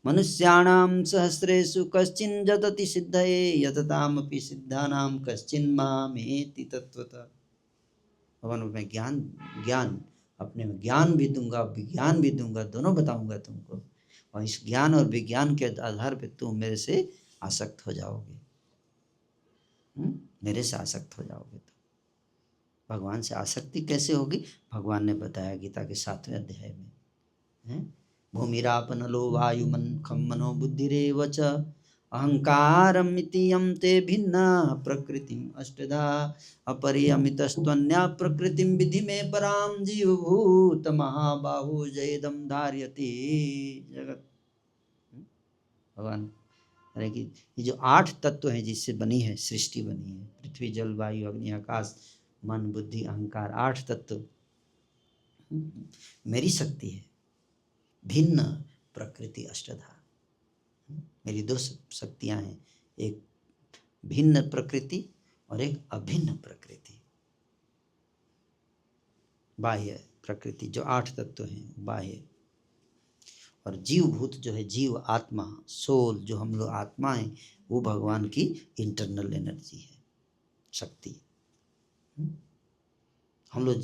मनुष्याणां सहस्रेषु कश्चिन् जतति सिद्धये यततामपि सिद्धानां कश्चिन् मामेति तत्त्वतः। भगवान मैं ज्ञान अपने में ज्ञान भी दूंगा, विज्ञान भी दूंगा, दोनों बताऊंगा तुमको। और इस ज्ञान और विज्ञान के आधार पे तुम मेरे से आसक्त हो जाओगे। मेरे से आसक्त हो जाओगे तो भगवान से आसक्ति कैसे होगी? भगवान ने बताया गीता के 7वें अध्याय में। भूमिरापनलो वायुमन खम मनो बुद्धिरेव च अहंकारमिति यं ते भिन्ना प्रकृतिम अष्टधा अपरियमितस्त्वन्या प्रकृतिम विधि में पराम जीवभूत महाबाहु जयदम धार्यति जगत। भगवान अरे कि ये जो 8 तत्व हैं जिससे बनी है सृष्टि बनी है, पृथ्वी जल वायु अग्नि आकाश मन बुद्धि अहंकार, 8 तत्व मेरी शक्ति है। भिन्न प्रकृति अष्टधा, मेरी 2 शक्तियां हैं, एक भिन्न प्रकृति और एक अभिन्न प्रकृति। बाह्य प्रकृति जो 8 तत्व हैं बाह्य, और जीवभूत जो है जीव आत्मा सोल, जो हम लोग आत्मा है वो भगवान की इंटरनल एनर्जी है, शक्ति। हम लोग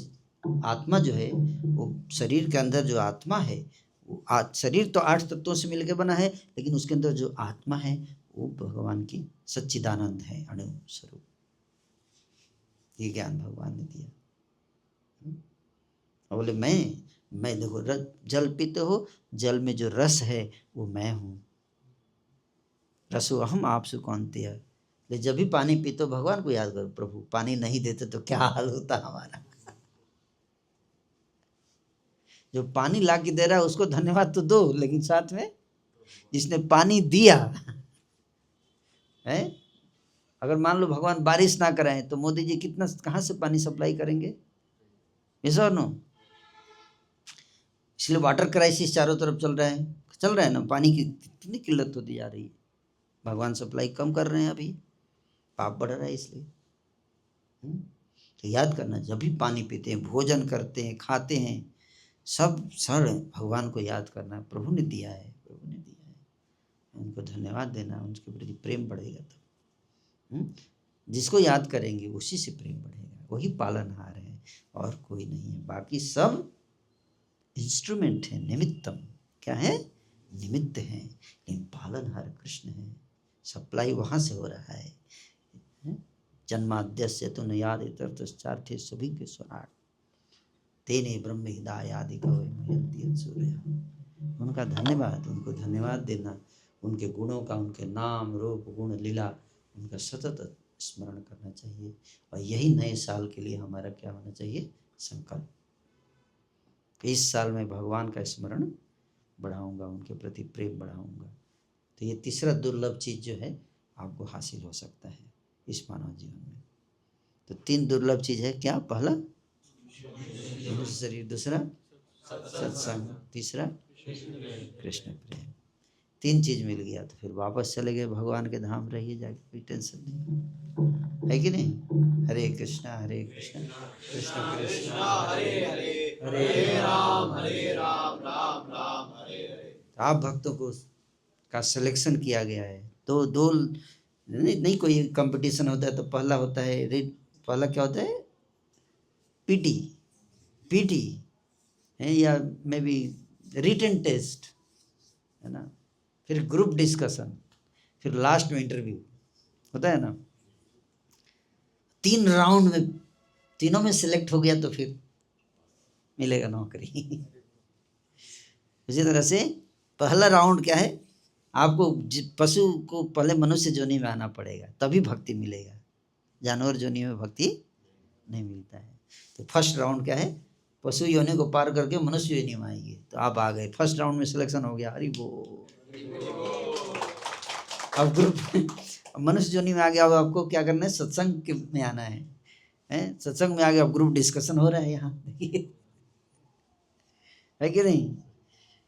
आत्मा जो है वो शरीर के अंदर जो आत्मा है वो शरीर तो 8 तत्वों से मिलकर बना है, लेकिन उसके अंदर जो आत्मा है वो भगवान की सच्चिदानंद है, अणु स्वरूप। ये ज्ञान भगवान ने दिया। और बोले मैं देखो जल पीते हो, जल में जो रस है वो मैं हूँ, रसो अहम आपसे कौनते है। जब भी पानी पीते हो भगवान को याद करो, प्रभु पानी नहीं देते तो क्या हाल होता हमारा। जो पानी ला के दे रहा है उसको धन्यवाद तो दो, लेकिन साथ में जिसने पानी दिया है। अगर मान लो भगवान बारिश ना कराएं तो मोदी जी कितना कहाँ से पानी सप्लाई करेंगे? यस और नो? इसलिए वाटर क्राइसिस चारों तरफ चल रहा है ना, पानी की कितनी किल्लत होती जा रही है। भगवान सप्लाई कम कर रहे हैं, अभी पाप बढ़ रहा है इसलिए। तो याद करना, जब भी पानी पीते हैं, भोजन करते हैं, खाते हैं, सब सर भगवान को याद करना, प्रभु ने दिया है, प्रभु ने दिया है, उनको धन्यवाद देना, उनके प्रति प्रेम बढ़ेगा। तो जिसको याद करेंगे उसी से प्रेम बढ़ेगा, वही पालनहार है और कोई नहीं है। बाकी सब इंस्ट्रूमेंट है, निमित्तम। क्या है? निमित्त है, लेकिन पालनहार कृष्ण है। सप्लाई वहां से हो रहा है। जन्माद्यस्य तु नयादितरतश्चार्थे सभी के स्वराट तेने ब्रह्म हिदायादि गवै मयन्ति सूर्य। उनका धन्यवाद, उनको धन्यवाद देना, उनके गुणों का, उनके नाम रूप गुण लीला, उनका सतत स्मरण करना चाहिए। और यही नए साल के लिए हमारा क्या होना चाहिए? संकल्प। इस साल में भगवान का स्मरण बढ़ाऊंगा, उनके प्रति प्रेम बढ़ाऊंगा। तो ये तीसरा दुर्लभ चीज जो है आपको हासिल हो सकता है इस मानव जीवन में। तो 3 दुर्लभ चीज है क्या? पहला मनुष्य शरीर, दूसरा सत्संग, तीसरा कृष्ण प्रेम। 3 चीज मिल गया तो फिर वापस चले गए भगवान के धाम, रहिए जाके, कोई टेंशन नहीं है कि नहीं? हरे कृष्णा कृष्ण कृष्ण हरे हरे, हरे राम राम राम हरे हरे। आप भक्तों को का सिलेक्शन किया गया है। दो नहीं कोई कंपटीशन होता है तो पहला होता है, पहला क्या होता है? पीटी है, या मे बी रिटन टेस्ट है ना, फिर ग्रुप डिस्कशन, फिर लास्ट में इंटरव्यू होता है ना। 3 राउंड में तीनों में सिलेक्ट हो गया तो फिर मिलेगा नौकरी। उसी तरह से पहला राउंड क्या है? आपको पशु को पहले मनुष्य जोनी में आना पड़ेगा, तभी भक्ति मिलेगा। जानवर जोनी में भक्ति नहीं मिलता है। तो फर्स्ट राउंड क्या है? पशु योनि को पार करके मनुष्य योनि में आएंगे। तो आप आ गए, फर्स्ट राउंड में सिलेक्शन हो गया, हरि बोल। अब ग्रुप मनुष्य जोनी में आ गया, अब आपको क्या करना है? सत्संग में आना है, सत्संग में आ गया, अब ग्रुप डिस्कशन हो रहा है यहाँ, है कि नहीं?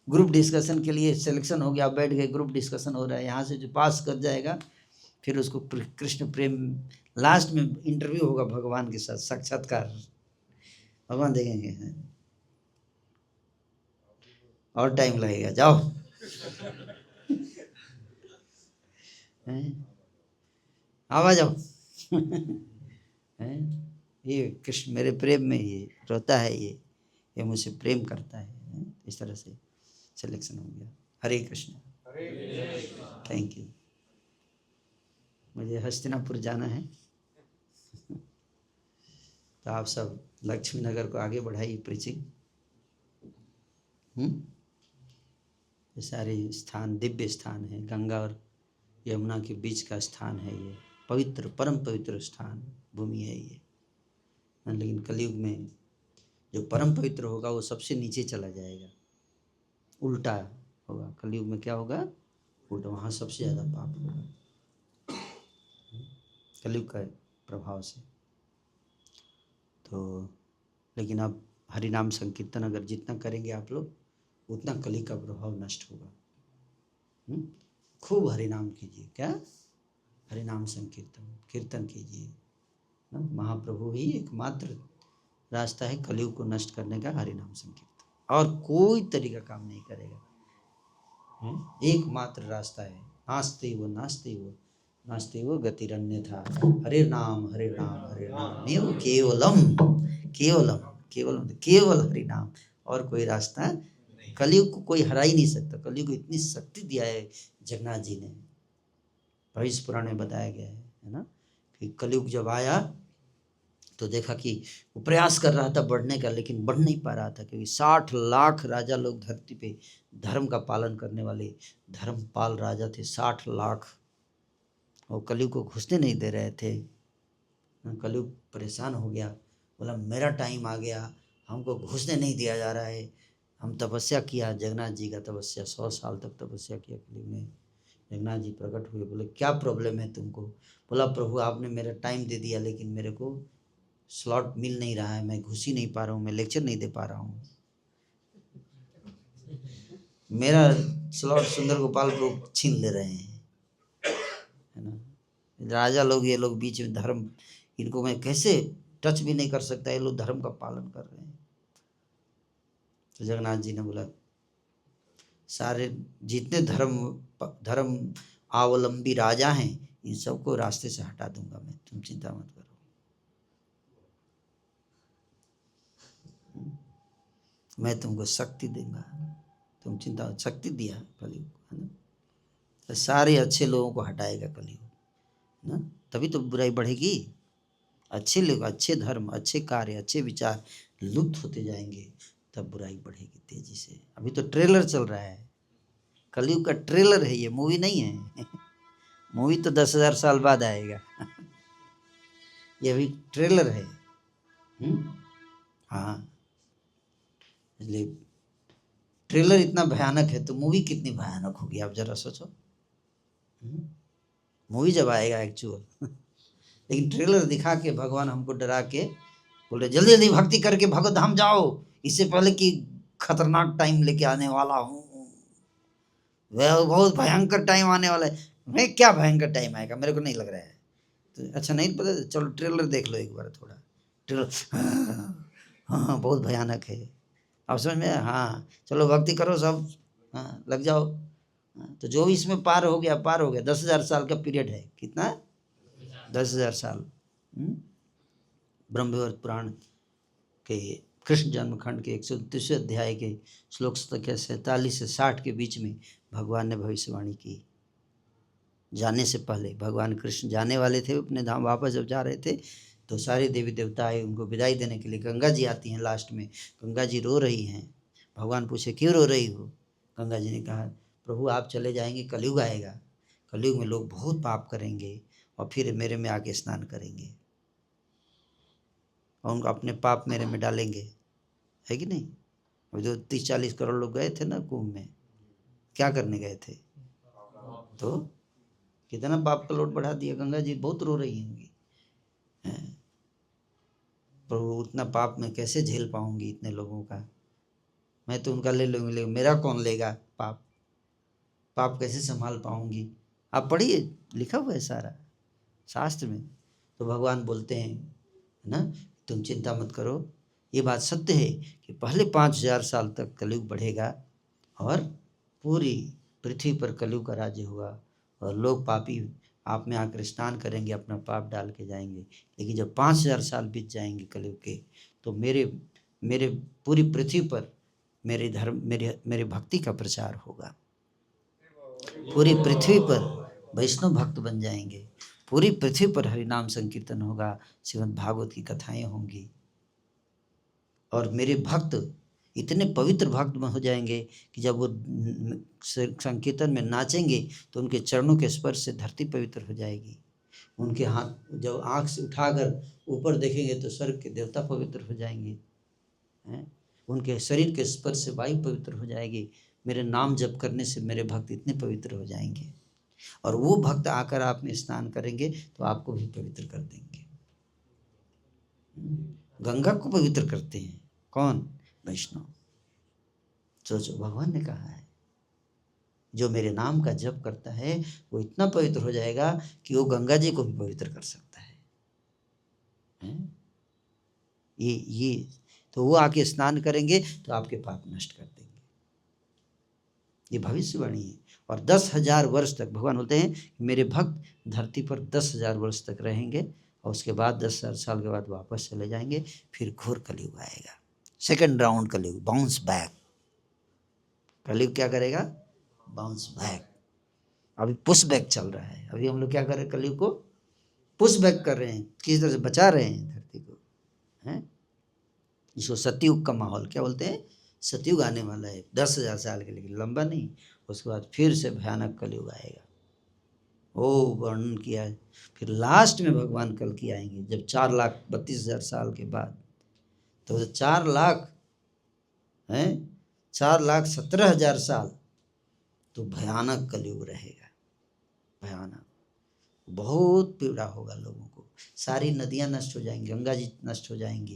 ग्रुप डिस्कशन के लिए सिलेक्शन हो गया, बैठ गए, ग्रुप डिस्कशन हो रहा है। यहाँ से जो पास कर जाएगा फिर उसको कृष्ण प्रेम, लास्ट में इंटरव्यू होगा भगवान के साथ, साक्षात्कार, भगवान देखेंगे। और टाइम लगेगा, जाओ। आवा जाओ। ये कृष्ण मेरे प्रेम में ये रोता है, ये मुझसे प्रेम करता है। इस तरह से सिलेक्शन हो गया। हरे कृष्ण। Thank you. मुझे हस्तिनापुर जाना है, तो आप सब लक्ष्मी नगर को आगे बढ़ाइए प्रीचिंग। ये सारे स्थान दिव्य स्थान है, गंगा और यमुना के बीच का स्थान है ये, पवित्र परम पवित्र स्थान भूमि है ये। लेकिन कलयुग में जो परम पवित्र होगा वो सबसे नीचे चला जाएगा, उल्टा होगा। कलयुग में क्या होगा? उल्टा, वहाँ सबसे ज़्यादा पाप होगा कलयुग का प्रभाव से। तो लेकिन अब हरिनाम संकीर्तन अगर जितना करेंगे आप लोग, उतना कली का प्रभाव नष्ट होगा। खूब हरिनाम कीजिए। क्या? हरिनाम संकीर्तन, कीर्तन कीजिए। महाप्रभु ही एकमात्र रास्ता है कलयुग को नष्ट करने का, हरिनाम संकीर्तन। और कोई तरीका काम नहीं करेगा, एकमात्र रास्ता है। नास्ते वो नास्ते वो नास्ते वो गतिरन्यथा, हरे नाम एव केवलम, केवलम केवलम केवल हरि नाम, और कोई रास्ता। कलयुग को कोई हरा ही नहीं सकता। कलयुग को इतनी शक्ति दिया है जगन्नाथ जी ने, भविष्य पुराण में बताया गया है ना, कि कलयुग जब आया तो देखा कि वो प्रयास कर रहा था बढ़ने का, लेकिन बढ़ नहीं पा रहा था, क्योंकि 60 लाख राजा लोग धरती पे धर्म का पालन करने वाले धर्मपाल राजा थे, 60 लाख। और कलयुग को घुसने नहीं दे रहे थे। कलयुग परेशान हो गया, बोला मेरा टाइम आ गया, हमको घुसने नहीं दिया जा रहा है। हम तपस्या किया, जगन्नाथ जी का तपस्या, 100 साल तक तपस्या किया कलयुग में। जगन्नाथ जी प्रकट हुए, बोले क्या प्रॉब्लम है तुमको? बोला प्रभु आपने मेरा टाइम दे दिया, लेकिन मेरे को स्लॉट मिल नहीं रहा है, मैं घुस ही नहीं पा रहा हूँ, मैं लेक्चर नहीं दे पा रहा हूँ। मेरा स्लॉट सुंदर गोपाल प्रभु छीन ले रहे हैं, है ना। राजा लोग, ये लोग बीच में धर्म, इनको मैं कैसे टच भी नहीं कर सकता, ये लोग धर्म का पालन कर रहे हैं। तो जगन्नाथ जी ने बोला सारे जितने धर्म अवलंबी राजा हैं, इन सबको रास्ते से हटा दूंगा मैं, तुम चिंता मत करो। मैं तुमको शक्ति दूंगा, तुम चिंता। शक्ति दिया कलयुग, है ना। तो सारे अच्छे लोगों को हटाएगा कलयुग ना, तभी तो बुराई बढ़ेगी। अच्छे लोग, अच्छे धर्म, अच्छे कार्य, अच्छे विचार लुप्त होते जाएंगे, तब बुराई बढ़ेगी तेजी से। अभी तो ट्रेलर चल रहा है, कलयुग का ट्रेलर है ये, मूवी नहीं है। मूवी तो 10,000 साल बाद आएगा। ये अभी ट्रेलर है। हाँ, इसलिए ट्रेलर इतना भयानक है तो मूवी कितनी भयानक होगी, आप जरा सोचो। मूवी जब आएगा एक्चुअल, लेकिन ट्रेलर दिखा के भगवान हमको डरा के बोल रहे जल्दी जल्दी भक्ति करके भगवत धाम जाओ, इससे पहले कि खतरनाक टाइम लेके आने वाला हूँ, वह बहुत भयंकर टाइम आने वाला है। मैं क्या भयंकर टाइम आएगा, मेरे को नहीं लग रहा है। तो अच्छा नहीं पता, चलो ट्रेलर देख लो एक बार, थोड़ा ट्रेलर। हाँ बहुत भयानक है, अब समझ में। हाँ चलो भक्ति करो सब, हाँ लग जाओ। तो जो भी इसमें पार हो गया, पार हो गया। 10,000 साल का पीरियड है, कितना? 10,000 साल। ब्रह्मवैवर्त पुराण के कृष्ण जन्मखंड के 129 अध्याय के श्लोक संख्या 47 से 60 के बीच में भगवान ने भविष्यवाणी की। जाने से पहले भगवान कृष्ण जाने वाले थे अपने धाम, वापस जब जा रहे थे तो सारे देवी देवता आए उनको विदाई देने के लिए। गंगा जी आती हैं लास्ट में, गंगा जी रो रही हैं। भगवान पूछे क्यों रो रही हो? गंगा जी ने कहा प्रभु आप चले जाएंगे, कलयुग आएगा, कलयुग में लोग बहुत पाप करेंगे और फिर मेरे में आके स्नान करेंगे और उनको अपने पाप मेरे में डालेंगे, है कि नहीं। अब जो 30-40 करोड़ लोग गए थे ना कुंभ में, क्या करने गए थे? तो कितना पाप का लोड बढ़ा दिया। गंगा जी बहुत रो रही होंगी, प्रभु उतना पाप मैं कैसे झेल पाऊंगी इतने लोगों का, मैं तो उनका ले लूँगी, लेकिन मेरा कौन लेगा पाप, पाप कैसे संभाल पाऊंगी। आप पढ़िए, लिखा हुआ है सारा शास्त्र में। तो भगवान बोलते हैं ना, तुम चिंता मत करो, ये बात सत्य है कि पहले 5,000 साल तक कलयुग बढ़ेगा और पूरी पृथ्वी पर कलयुग का राज्य होगा और लोग पापी आप में आकर स्नान करेंगे, अपना पाप डाल के जाएंगे। लेकिन जब 5,000 साल बीत जाएंगे कलयुग के, तो मेरे पूरी पृथ्वी पर मेरे धर्म, मेरे भक्ति का प्रचार होगा। पूरी पृथ्वी पर वैष्णव भक्त बन जाएंगे, पूरी पृथ्वी पर हरिनाम संकीर्तन होगा, श्रीमद् भागवत की कथाएं होंगी और मेरे भक्त इतने पवित्र भक्त हो जाएंगे कि जब वो संकीर्तन में नाचेंगे तो उनके चरणों के स्पर्श से धरती पवित्र हो जाएगी। उनके हाथ जब आँख से उठाकर ऊपर देखेंगे तो स्वर्ग के देवता पवित्र हो जाएंगे हैं। उनके शरीर के स्पर्श से वायु पवित्र हो जाएगी। मेरे नाम जप करने से मेरे भक्त इतने पवित्र हो जाएंगे। और वो भक्त आकर आप में स्नान करेंगे तो आपको भी पवित्र कर देंगे। गंगा को पवित्र करते हैं कौन? वैष्णव। सोचो, भगवान ने कहा है जो मेरे नाम का जप करता है वो इतना पवित्र हो जाएगा कि वो गंगा जी को भी पवित्र कर सकता है। ये तो वो आके स्नान करेंगे तो आपके पाप नष्ट कर देंगे। ये भविष्यवाणी है। और 10,000 वर्ष तक भगवान बोलते हैं कि मेरे भक्त धरती पर 10,000 वर्ष तक रहेंगे और उसके बाद 10,000 साल के बाद वापस चले जाएंगे। फिर घोर कलयुग आएगा, सेकंड राउंड कलयुग, बाउंस बैक। कलयुग क्या करेगा? Bounce back. अभी पुश बैक चल रहा है। अभी हम लोग क्या कर रहे हैं? कलयुग को पुश बैक कर रहे हैं, किसी तरह से बचा रहे हैं धरती को, हैं? इसको सतयुग का माहौल क्या बोलते हैं? सतयुग आने वाला है 10,000 साल के, लेकिन लंबा नहीं। उसके बाद फिर से भयानक कलयुग आएगा। वो वर्णन किया है। फिर लास्ट में भगवान कल की आएंगे जब 4,32,000 साल के बाद। तो 4,00,000 हैं, 4,17,000 साल तो भयानक कलयुग रहेगा। भयानक, बहुत पीड़ा होगा लोगों को। सारी नदियां नष्ट हो जाएंगी, गंगा जी नष्ट हो जाएंगी,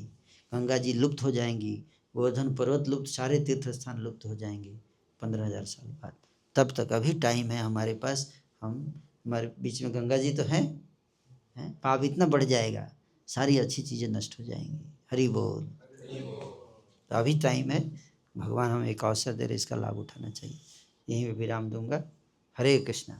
गंगा जी लुप्त हो जाएंगी, गोवर्धन पर्वत लुप्त, सारे तीर्थ स्थान लुप्त हो जाएंगे 15,000 साल बाद। तब तक अभी टाइम है हमारे पास। हमारे बीच में गंगा जी तो हैं, पाप इतना बढ़ जाएगा, सारी अच्छी चीज़ें नष्ट हो जाएंगी। हरि बोल। तो अभी टाइम है, भगवान हमें एक अवसर दे रहे, इसका लाभ उठाना चाहिए। यहीं पे विराम दूंगा। हरे कृष्णा।